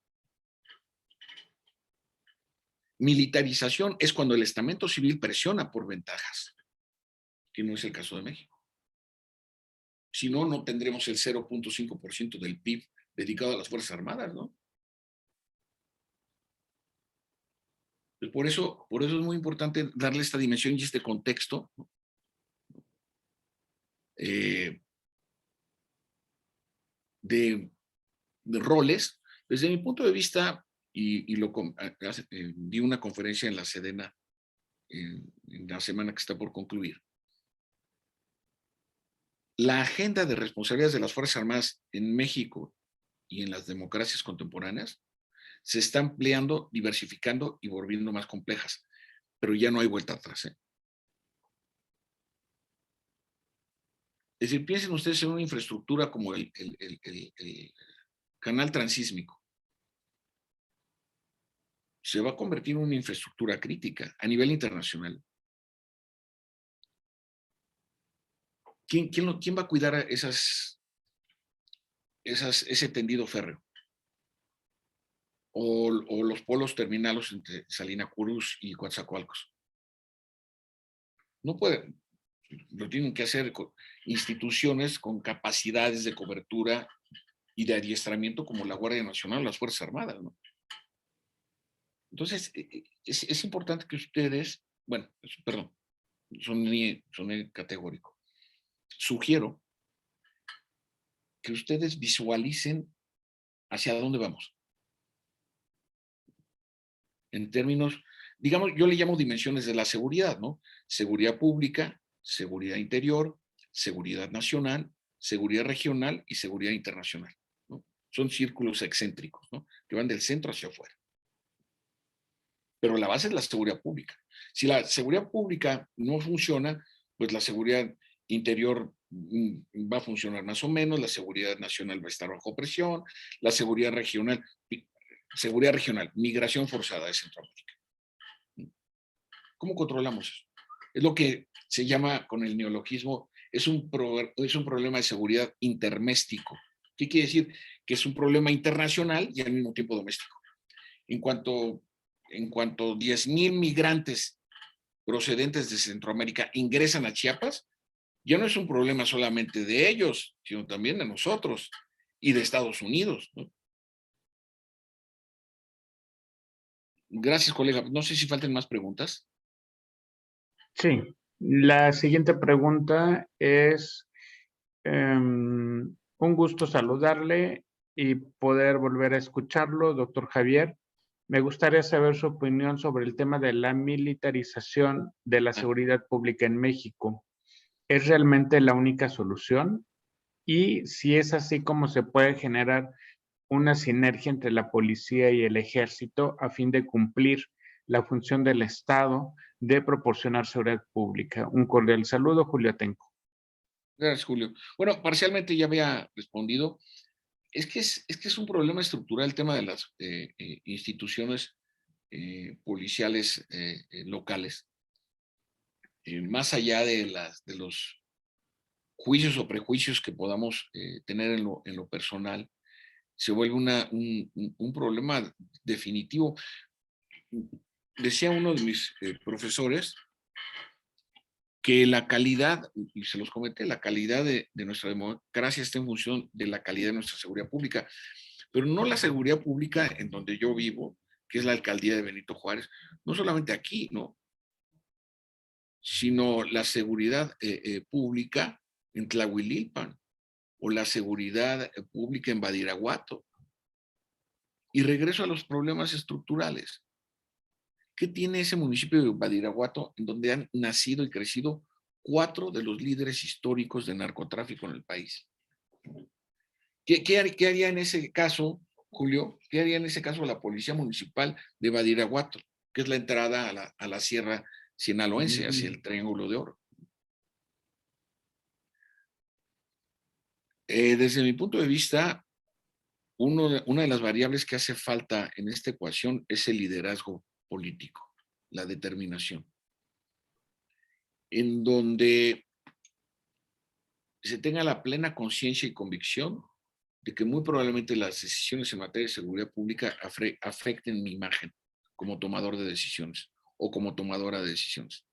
Militarización es cuando el estamento civil presiona por ventajas. que no es el caso de México. Si no, no tendremos el 0.5% del PIB dedicado a las Fuerzas Armadas, ¿no? Por eso es muy importante darle esta dimensión y este contexto, ¿no? De roles. Desde mi punto de vista, di una conferencia en la Sedena en la semana que está por concluir. La agenda de responsabilidades de las Fuerzas Armadas en México y en las democracias contemporáneas se está ampliando, diversificando y volviendo más complejas, pero ya no hay vuelta atrás, ¿eh? Es decir, piensen ustedes en una infraestructura como el canal transísmico. Se va a convertir en una infraestructura crítica a nivel internacional. ¿Quién va a cuidar ese tendido férreo? O los polos terminales entre Salina Cruz y Coatzacoalcos. No pueden. Lo tienen que hacer instituciones con capacidades de cobertura y de adiestramiento como la Guardia Nacional o las Fuerzas Armadas, ¿no? Entonces, es importante que ustedes, bueno, perdón, soné categórico. Sugiero que ustedes visualicen hacia dónde vamos. En términos, digamos, yo le llamo dimensiones de la seguridad, ¿no? Seguridad pública, seguridad interior, seguridad nacional, seguridad regional y seguridad internacional, ¿no? Son círculos excéntricos, ¿no? Que van del centro hacia afuera. Pero la base es la seguridad pública. Si la seguridad pública no funciona, pues la seguridad interior va a funcionar más o menos, la seguridad nacional va a estar bajo presión, la seguridad regional, migración forzada de Centroamérica. ¿Cómo controlamos eso? Es lo que se llama con el neologismo, es un problema de seguridad interméstico. ¿Qué quiere decir? Que es un problema internacional y al mismo tiempo doméstico. En cuanto 10,000 migrantes procedentes de Centroamérica ingresan a Chiapas, ya no es un problema solamente de ellos, sino también de nosotros y de Estados Unidos, ¿no? Gracias, colega. No sé si faltan más preguntas.
Sí, la siguiente pregunta es, un gusto saludarle y poder volver a escucharlo, doctor Javier. Me gustaría saber su opinión sobre el tema de la militarización de la seguridad pública en México. ¿Es realmente la única solución? Y si es así, ¿cómo se puede generar una sinergia entre la policía y el ejército a fin de cumplir la función del Estado de proporcionar seguridad pública? Un cordial saludo, Julio Atenco.
Gracias, Julio. Bueno, parcialmente ya había respondido. Es que es un problema estructural el tema de las instituciones policiales locales. Más allá de los juicios o prejuicios que podamos tener en lo personal, se vuelve un problema definitivo. Decía uno de mis profesores que la calidad, y se los comenté, la calidad de nuestra democracia está en función de la calidad de nuestra seguridad pública, pero no la seguridad pública en donde yo vivo, que es la alcaldía de Benito Juárez, no solamente aquí, ¿no? Sino la seguridad pública en Tlahuililpan o la seguridad pública en Badiraguato. Y regreso a los problemas estructurales. ¿Qué tiene ese municipio de Badiraguato en donde han nacido y crecido 4 de los líderes históricos de narcotráfico en el país? ¿Qué haría en ese caso, Julio? ¿Qué haría en ese caso la Policía Municipal de Badiraguato, que es la entrada a la Sierra Sinaloense, hacia el Triángulo de Oro? Desde mi punto de vista, una de las variables que hace falta en esta ecuación es el liderazgo político, la determinación, en donde se tenga la plena conciencia y convicción de que muy probablemente las decisiones en materia de seguridad pública afecten mi imagen como tomador de decisiones o como tomadora de decisiones.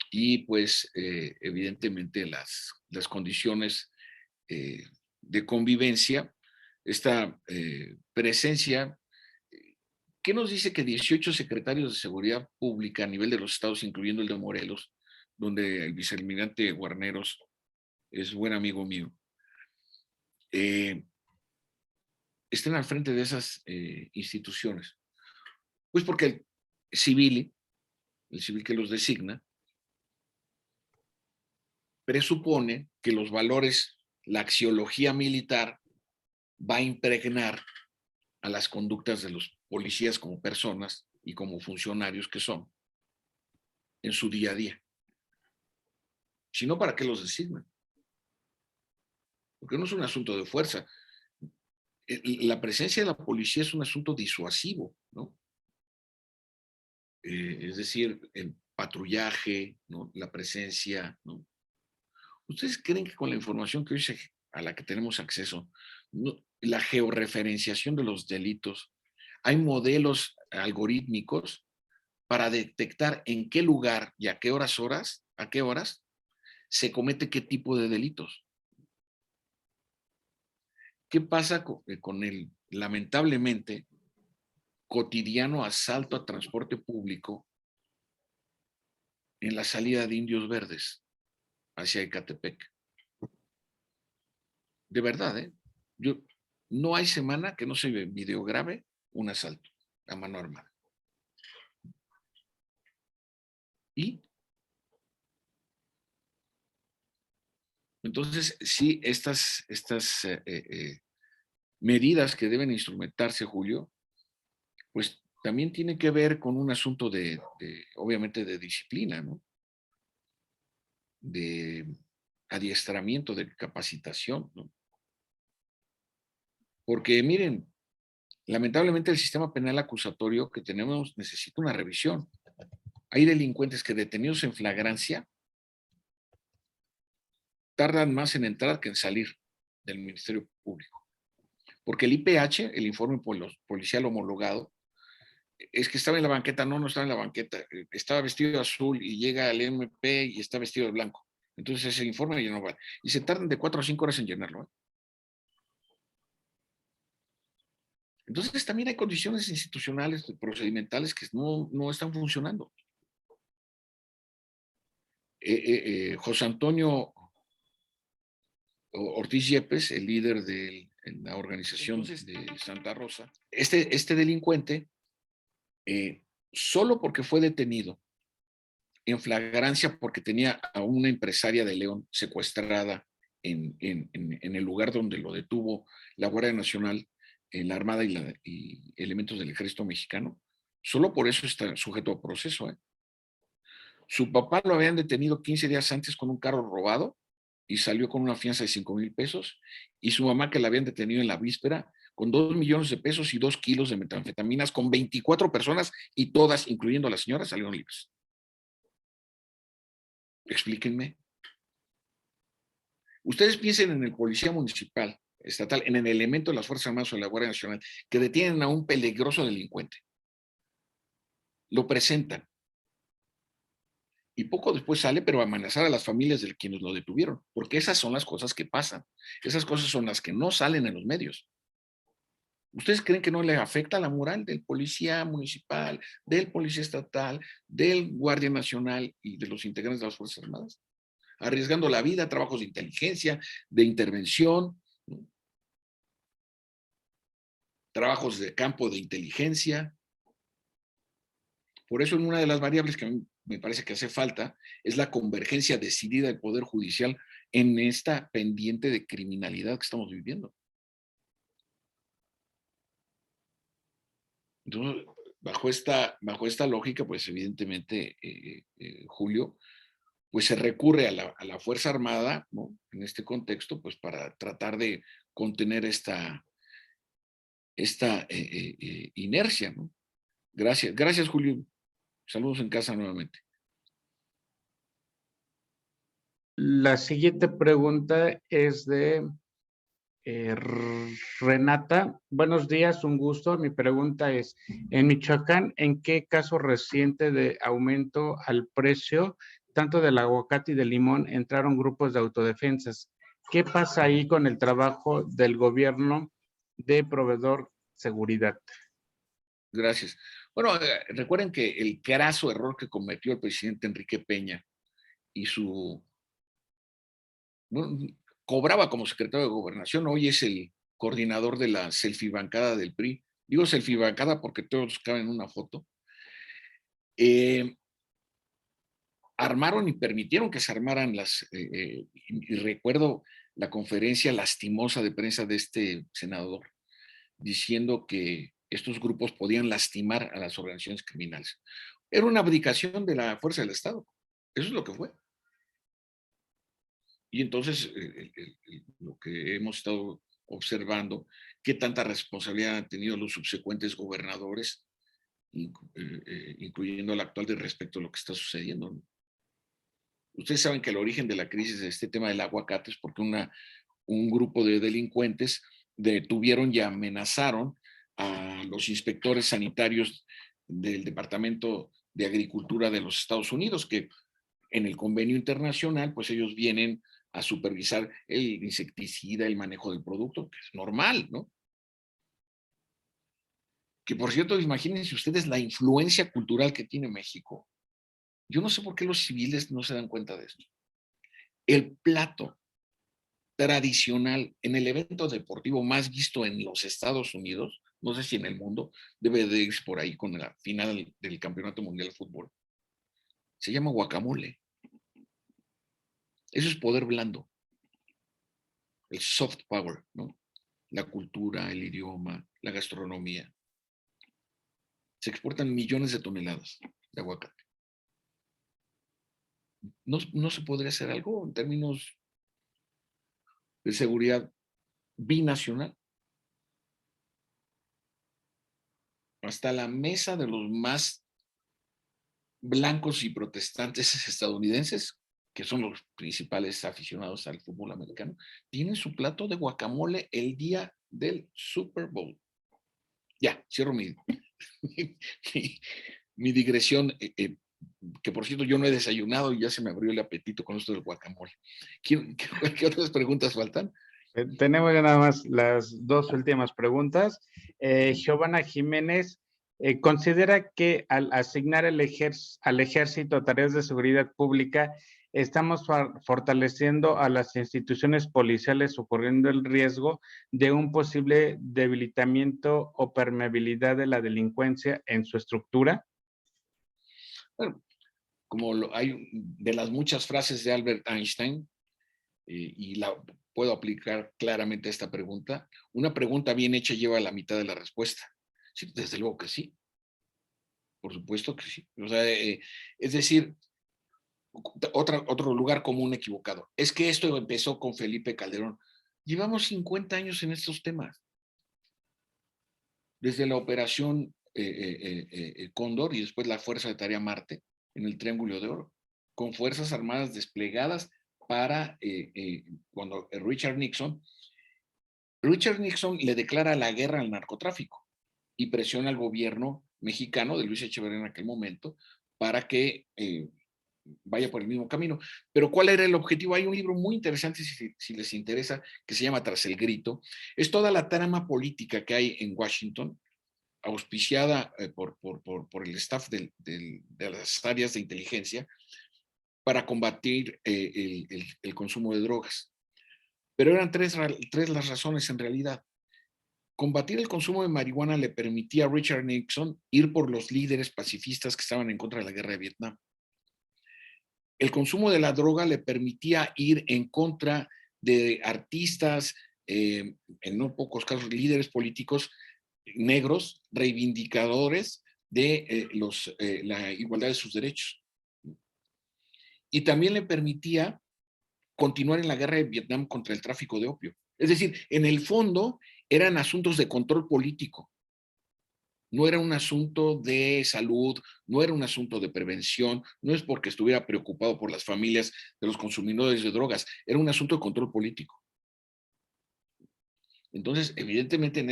y pues evidentemente las condiciones de convivencia, esta presencia. ¿Qué nos dice que 18 secretarios de seguridad pública a nivel de los estados, incluyendo el de Morelos, donde el vicealmirante Guarneros es buen amigo mío, estén al frente de esas instituciones? Pues porque el civil que los designa, presupone que los valores, la axiología militar va a impregnar a las conductas de los policías como personas y como funcionarios que son en su día a día. Si no, ¿para qué los designan? Porque no es un asunto de fuerza. La presencia de la policía es un asunto disuasivo, ¿no? Es decir, el patrullaje, ¿no? La presencia, ¿no? ¿Ustedes creen que con la información que hoy a la que tenemos acceso, no, la georreferenciación de los delitos, hay modelos algorítmicos para detectar en qué lugar y a qué horas se comete qué tipo de delitos? ¿Qué pasa con el, lamentablemente, cotidiano asalto a transporte público en la salida de Indios Verdes hacia Ecatepec? De verdad, ¿eh? No hay semana que no se videograbe un asalto a mano armada. Y entonces, sí, estas medidas que deben instrumentarse, Julio, pues también tiene que ver con un asunto obviamente, de disciplina, ¿no? De adiestramiento, de capacitación, ¿no? Porque miren, lamentablemente el sistema penal acusatorio que tenemos necesita una revisión. Hay delincuentes que detenidos en flagrancia tardan más en entrar que en salir del Ministerio Público. Porque el IPH, el informe policial homologado, es que estaba en la banqueta. No estaba en la banqueta, estaba vestido de azul y llega al MP y está vestido de blanco. Entonces ese informe ya no vale. Y se tardan de 4 a 5 horas en llenarlo, ¿eh? Entonces también hay condiciones institucionales, procedimentales que no están funcionando. José Antonio Ortiz Yepes, el líder de la organización de Santa Rosa, este delincuente, solo porque fue detenido en flagrancia porque tenía a una empresaria de León secuestrada en el lugar donde lo detuvo la Guardia Nacional, la Armada y elementos del Ejército Mexicano, solo por eso está sujeto a proceso, ¿eh? Su papá lo habían detenido 15 días antes con un carro robado y salió con una fianza de 5,000 pesos, y su mamá, que la habían detenido en la víspera con 2 millones de pesos y 2 kilos de metanfetaminas, con 24 personas, y todas, incluyendo a la señora, salieron libres. Explíquenme. Ustedes piensen en el policía municipal, estatal, en el elemento de las Fuerzas Armadas o de la Guardia Nacional, que detienen a un peligroso delincuente. Lo presentan. Y poco después sale, pero a amenazar a las familias de quienes lo detuvieron, porque esas son las cosas que pasan. Esas cosas son las que no salen en los medios. ¿Ustedes creen que no le afecta la moral del policía municipal, del policía estatal, del Guardia Nacional y de los integrantes de las Fuerzas Armadas? Arriesgando la vida, trabajos de inteligencia, de intervención, ¿no? Trabajos de campo de inteligencia. Por eso, en una de las variables que a mí me parece que hace falta es la convergencia decidida del Poder Judicial en esta pendiente de criminalidad que estamos viviendo. Entonces, bajo esta lógica, pues evidentemente, Julio, pues se recurre a la Fuerza Armada, ¿no? En este contexto, pues para tratar de contener esta inercia, ¿no? Gracias, Julio. Saludos en casa nuevamente.
La siguiente pregunta es de Renata. Buenos días, un gusto. Mi pregunta es, en Michoacán, ¿en qué caso reciente de aumento al precio tanto del aguacate y del limón, entraron grupos de autodefensas. ¿Qué pasa ahí con el trabajo del gobierno de proveedor seguridad?
Gracias. Bueno, recuerden que el craso error que cometió el presidente Enrique Peña y bueno, cobraba como secretario de Gobernación, hoy es el coordinador de la selfie bancada del PRI. Digo selfie bancada porque todos caben en una foto. Armaron y permitieron que se armaran y recuerdo la conferencia lastimosa de prensa de este senador diciendo que estos grupos podían lastimar a las organizaciones criminales. Era una abdicación de la fuerza del Estado. Eso es lo que fue. Y entonces, lo que hemos estado observando, qué tanta responsabilidad han tenido los subsecuentes gobernadores, incluyendo el actual, de respecto a lo que está sucediendo, ¿no? Ustedes saben que el origen de la crisis de este tema del aguacate es porque un grupo de delincuentes detuvieron y amenazaron a los inspectores sanitarios del Departamento de Agricultura de los Estados Unidos, que en el convenio internacional, pues ellos vienen a supervisar el insecticida, el manejo del producto, que es normal, ¿no? Que por cierto, imagínense ustedes la influencia cultural que tiene México. Yo no sé por qué los civiles no se dan cuenta de esto. El plato tradicional en el evento deportivo más visto en los Estados Unidos, no sé si en el mundo, debe de ir por ahí con la final del Campeonato Mundial de Fútbol, se llama guacamole. Eso es poder blando, el soft power, ¿no? La cultura, el idioma, la gastronomía. Se exportan millones de toneladas de aguacate. ¿No se podría hacer algo en términos de seguridad binacional? Hasta la mesa de los más blancos y protestantes estadounidenses, que son los principales aficionados al fútbol americano, tienen su plato de guacamole el día del Super Bowl. Ya, cierro mi digresión, que por cierto yo no he desayunado y ya se me abrió el apetito con esto del guacamole. ¿Qué otras preguntas faltan?
Tenemos ya nada más las dos últimas preguntas. Giovanna Jiménez considera que al asignar al ejército tareas de seguridad pública, estamos fortaleciendo a las instituciones policiales o corriendo el riesgo de un posible debilitamiento o permeabilidad de la delincuencia en su estructura.
Bueno, como hay de las muchas frases de Albert Einstein, y la puedo aplicar claramente a esta pregunta, una pregunta bien hecha lleva la mitad de la respuesta. Sí, desde luego que sí. Por supuesto que sí. O sea, es decir, otro lugar común equivocado. Es que esto empezó con Felipe Calderón. Llevamos 50 años en estos temas. Desde la operación Cóndor y después la Fuerza de Tarea Marte en el Triángulo de Oro, con fuerzas armadas desplegadas para cuando Richard Nixon le declara la guerra al narcotráfico y presiona al gobierno mexicano de Luis Echeverría en aquel momento para que vaya por el mismo camino. Pero ¿cuál era el objetivo? Hay un libro muy interesante, si les interesa, que se llama Tras el Grito. Es toda la trama política que hay en Washington, auspiciada por el staff de las áreas de inteligencia para combatir el consumo de drogas. Pero eran tres las razones en realidad. Combatir el consumo de marihuana le permitía a Richard Nixon ir por los líderes pacifistas que estaban en contra de la guerra de Vietnam. El consumo de la droga le permitía ir en contra de artistas, en no pocos casos líderes políticos negros, reivindicadores de la igualdad de sus derechos. Y también le permitía continuar en la guerra de Vietnam contra el tráfico de opio. Es decir, en el fondo eran asuntos de control político. No era un asunto de salud, no era un asunto de prevención, no es porque estuviera preocupado por las familias de los consumidores de drogas, era un asunto de control político. Entonces, evidentemente,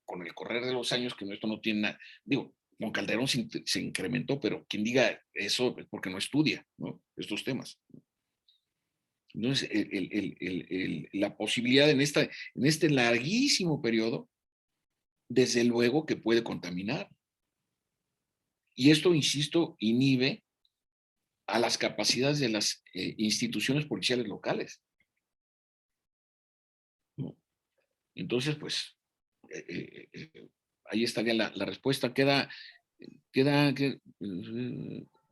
con el correr de los años, que esto no tiene nada, digo, Con Calderón se incrementó, pero quien diga eso es porque no estudia, ¿no?, estos temas. Entonces, la posibilidad en este larguísimo periodo, desde luego que puede contaminar. Y esto, insisto, inhibe a las capacidades de las instituciones policiales locales, ¿no? Entonces, pues, ahí estaría la respuesta.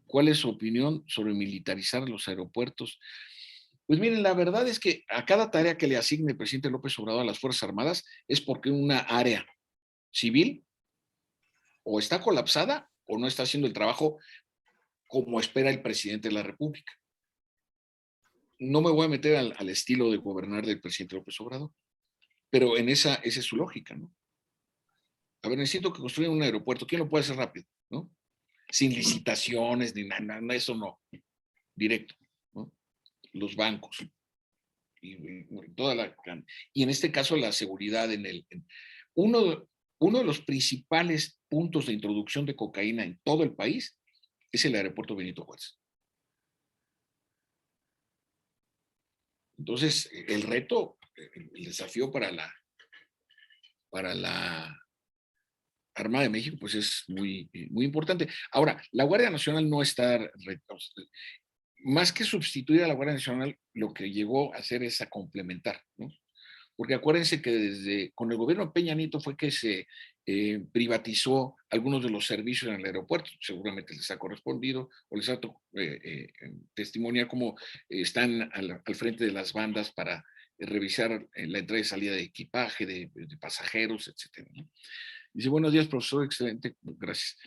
¿Cuál es su opinión sobre militarizar los aeropuertos? Pues miren, la verdad es que a cada tarea que le asigne el presidente López Obrador a las Fuerzas Armadas es porque una área civil o está colapsada o no está haciendo el trabajo como espera el presidente de la República. No me voy a meter al estilo de gobernar del presidente López Obrador, pero esa es su lógica, ¿no? A ver, necesito que construyan un aeropuerto. ¿Quién lo puede hacer rápido, no? Sin licitaciones ni nada, eso no. Directo, ¿no? Los bancos. Y en este caso la seguridad uno de los principales puntos de introducción de cocaína en todo el país es el aeropuerto Benito Juárez. Entonces, el reto, el desafío para la Armada de México, pues es muy, muy importante. Ahora, la Guardia Nacional no está, más que sustituir a la Guardia Nacional, lo que llegó a hacer es a complementar, ¿no? Porque acuérdense que con el gobierno de Peña Nieto fue que se privatizó algunos de los servicios en el aeropuerto, seguramente les ha correspondido o les ha testimoniar cómo están al frente de las bandas para revisar la entrada y salida de equipaje, de pasajeros, etcétera, ¿no? Dice, buenos días, profesor, excelente, gracias.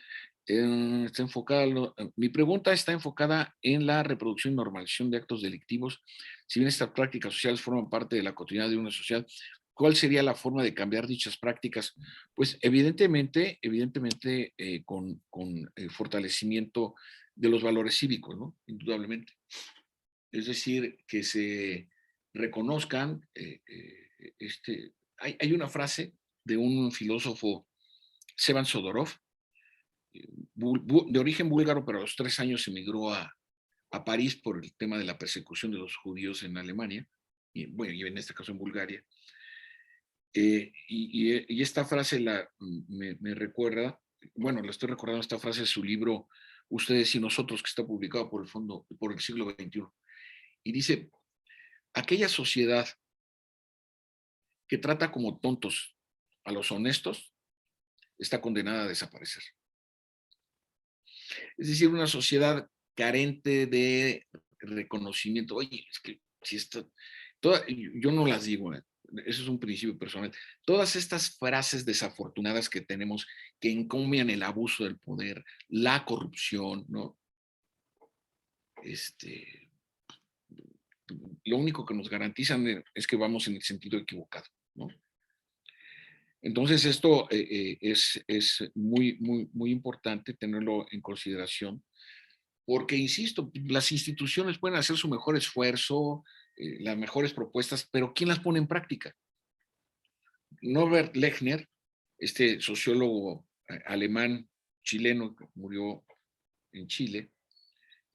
Mi pregunta está enfocada en la reproducción y normalización de actos delictivos. Si bien estas prácticas sociales forman parte de la cotidianidad de una sociedad, ¿cuál sería la forma de cambiar dichas prácticas? Pues evidentemente con el fortalecimiento de los valores cívicos, ¿no? Indudablemente. Es decir, que se reconozcan, hay una frase de un filósofo, Sevan Sodorov, de origen búlgaro, pero a los 3 años emigró a París por el tema de la persecución de los judíos en Alemania, y en este caso en Bulgaria. Y esta frase me recuerda, le estoy recordando esta frase de su libro Ustedes y Nosotros, que está publicado por el siglo XXI. Y dice, aquella sociedad que trata como tontos a los honestos está condenada a desaparecer. Es decir, una sociedad carente de reconocimiento. Oye, es que si yo no las digo, eso es un principio personal. Todas estas frases desafortunadas que tenemos que encomian el abuso del poder, la corrupción, ¿no? Lo único que nos garantizan es que vamos en el sentido equivocado, ¿no? Entonces esto es muy, muy, muy importante tenerlo en consideración, porque, insisto, las instituciones pueden hacer su mejor esfuerzo, las mejores propuestas, pero ¿quién las pone en práctica? Norbert Lechner, este sociólogo alemán chileno que murió en Chile,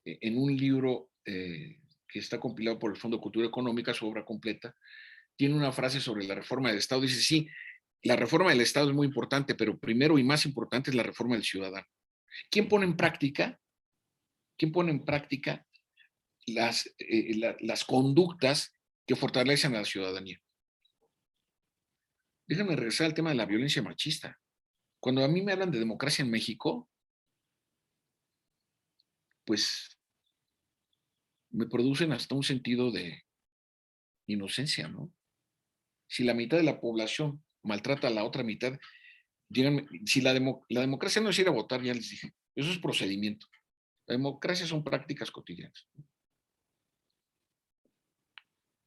en un libro que está compilado por el Fondo de Cultura Económica, su obra completa, tiene una frase sobre la reforma del Estado. Dice, sí, la reforma del Estado es muy importante, pero primero y más importante es la reforma del ciudadano. ¿Quién pone en práctica las conductas que fortalecen a la ciudadanía? Déjenme regresar al tema de la violencia machista. Cuando a mí me hablan de democracia en México, pues me producen hasta un sentido de inocencia, ¿no? Si la mitad de la población maltrata a la otra mitad, díganme, si la democracia no es ir a votar, ya les dije, eso es procedimiento. La democracia son prácticas cotidianas.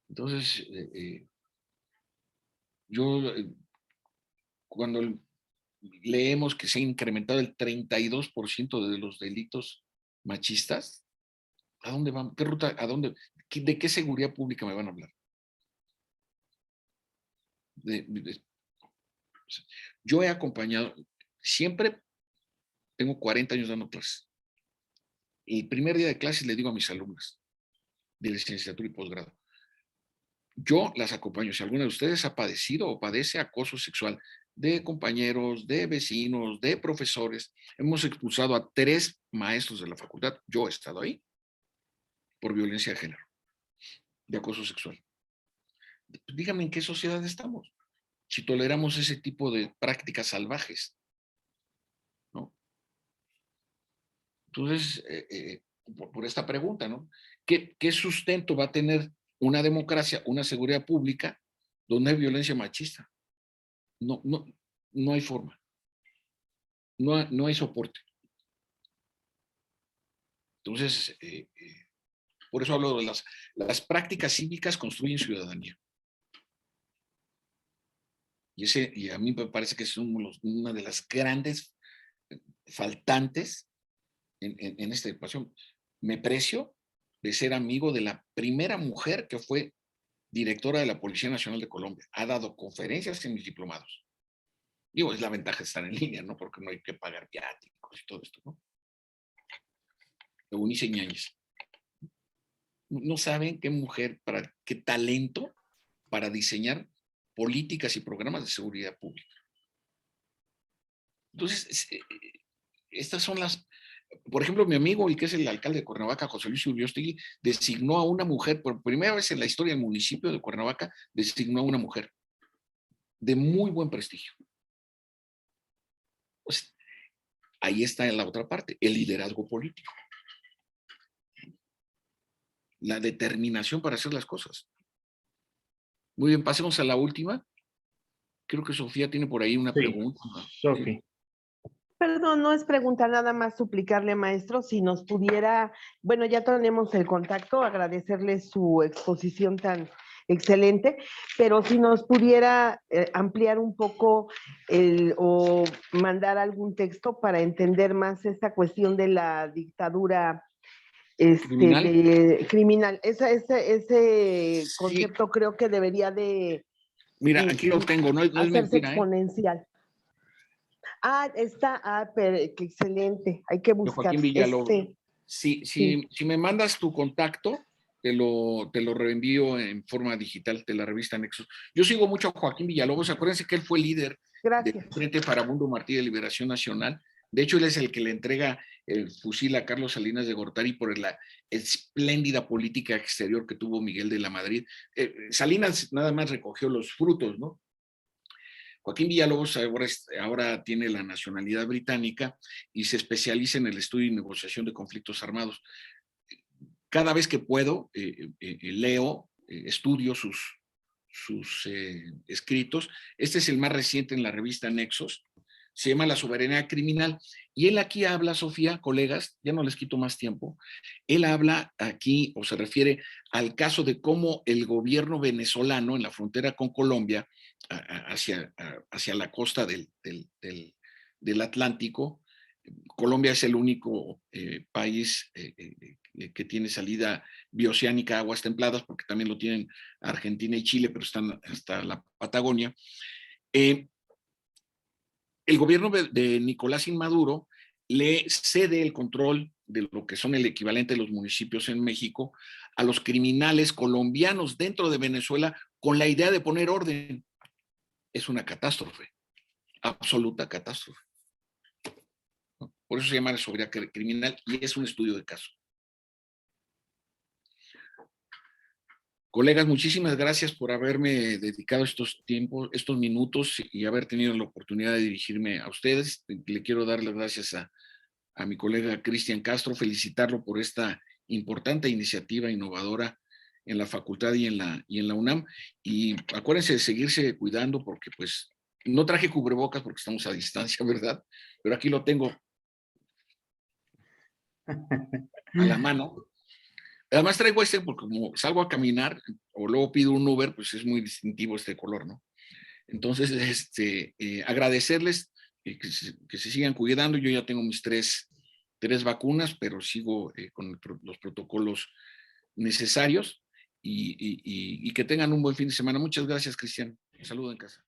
Entonces, cuando leemos que se ha incrementado el 32% de los delitos machistas, ¿a dónde van? ¿Qué ruta? ¿A dónde? ¿De qué seguridad pública me van a hablar? Yo he acompañado, siempre Tengo 40 años dando clases. El primer día de clases le digo a mis alumnas de licenciatura y posgrado, yo las acompaño. Si alguna de ustedes ha padecido o padece acoso sexual de compañeros, de vecinos, de profesores, hemos expulsado a 3 maestros de la facultad, yo he estado ahí, por violencia de género, de acoso sexual. Díganme en qué sociedad estamos, si toleramos ese tipo de prácticas salvajes, ¿no? Entonces, por esta pregunta, ¿no? ¿Qué sustento va a tener una democracia, una seguridad pública, donde hay violencia machista? No hay forma. No hay soporte. Entonces, por eso hablo de las prácticas cívicas construyen ciudadanía. Y a mí me parece que es una de las grandes faltantes en esta ecuación. Me precio de ser amigo de la primera mujer que fue directora de la Policía Nacional de Colombia. Ha dado conferencias en mis diplomados. Digo, es la ventaja de estar en línea, ¿no? Porque no hay que pagar viáticos y todo esto, ¿no? Eunice Ñáñez. No saben qué mujer, qué talento para diseñar políticas y programas de seguridad pública. Entonces, estas son las... Por ejemplo, mi amigo, el que es el alcalde de Cuernavaca, José Luis Urbiostegui, designó a una mujer, por primera vez en la historia del municipio de Cuernavaca, designó a una mujer de muy buen prestigio. Pues, ahí está en la otra parte, el liderazgo político. La determinación para hacer las cosas. Muy bien, pasemos a la última. Creo que Sofía tiene por ahí una pregunta.
Sofía.
Perdón, no es pregunta, nada más suplicarle, maestro, si nos pudiera, bueno, ya tenemos el contacto, agradecerle su exposición tan excelente, pero si nos pudiera ampliar un poco o mandar algún texto para entender más esta cuestión de la dictadura criminal. Ese concepto creo que debería de...
Mira, aquí lo tengo, no es mentira,
exponencial. Está, qué excelente, hay que buscar.
Joaquín Villalobos. Si me mandas tu contacto, te lo reenvío en forma digital de la revista Nexos. Yo sigo mucho a Joaquín Villalobos, acuérdense que él fue líder del Frente Farabundo Martí de Liberación Nacional. De hecho, él es el que le entrega el fusil a Carlos Salinas de Gortari por la espléndida política exterior que tuvo Miguel de la Madrid. Salinas nada más recogió los frutos, ¿no? Joaquín Villalobos ahora tiene la nacionalidad británica y se especializa en el estudio y negociación de conflictos armados. Cada vez que puedo, leo, estudio sus escritos. Este es el más reciente en la revista Nexos. Se llama La soberanía criminal. Y él aquí habla, Sofía, colegas, ya no les quito más tiempo, él habla aquí, o se refiere al caso de cómo el gobierno venezolano en la frontera con Colombia, hacia la costa del Atlántico, Colombia es el único país que tiene salida bioceánica a aguas templadas, porque también lo tienen Argentina y Chile, pero están hasta la Patagonia. El gobierno de Nicolás Maduro le cede el control de lo que son el equivalente de los municipios en México a los criminales colombianos dentro de Venezuela con la idea de poner orden. Es una catástrofe, absoluta catástrofe. Por eso se llama la soberanía criminal y es un estudio de caso. Colegas, muchísimas gracias por haberme dedicado estos minutos y haber tenido la oportunidad de dirigirme a ustedes. Le quiero dar las gracias a mi colega Cristian Castro, felicitarlo por esta importante iniciativa innovadora en la facultad y en la UNAM. Y acuérdense de seguirse cuidando porque pues no traje cubrebocas porque estamos a distancia, ¿verdad? Pero aquí lo tengo a la mano. Además traigo porque como salgo a caminar o luego pido un Uber, pues es muy distintivo este color, ¿no? Entonces, agradecerles que se sigan cuidando. Yo ya tengo mis tres vacunas, pero sigo con los protocolos necesarios y que tengan un buen fin de semana. Muchas gracias, Cristian. Saludo en casa.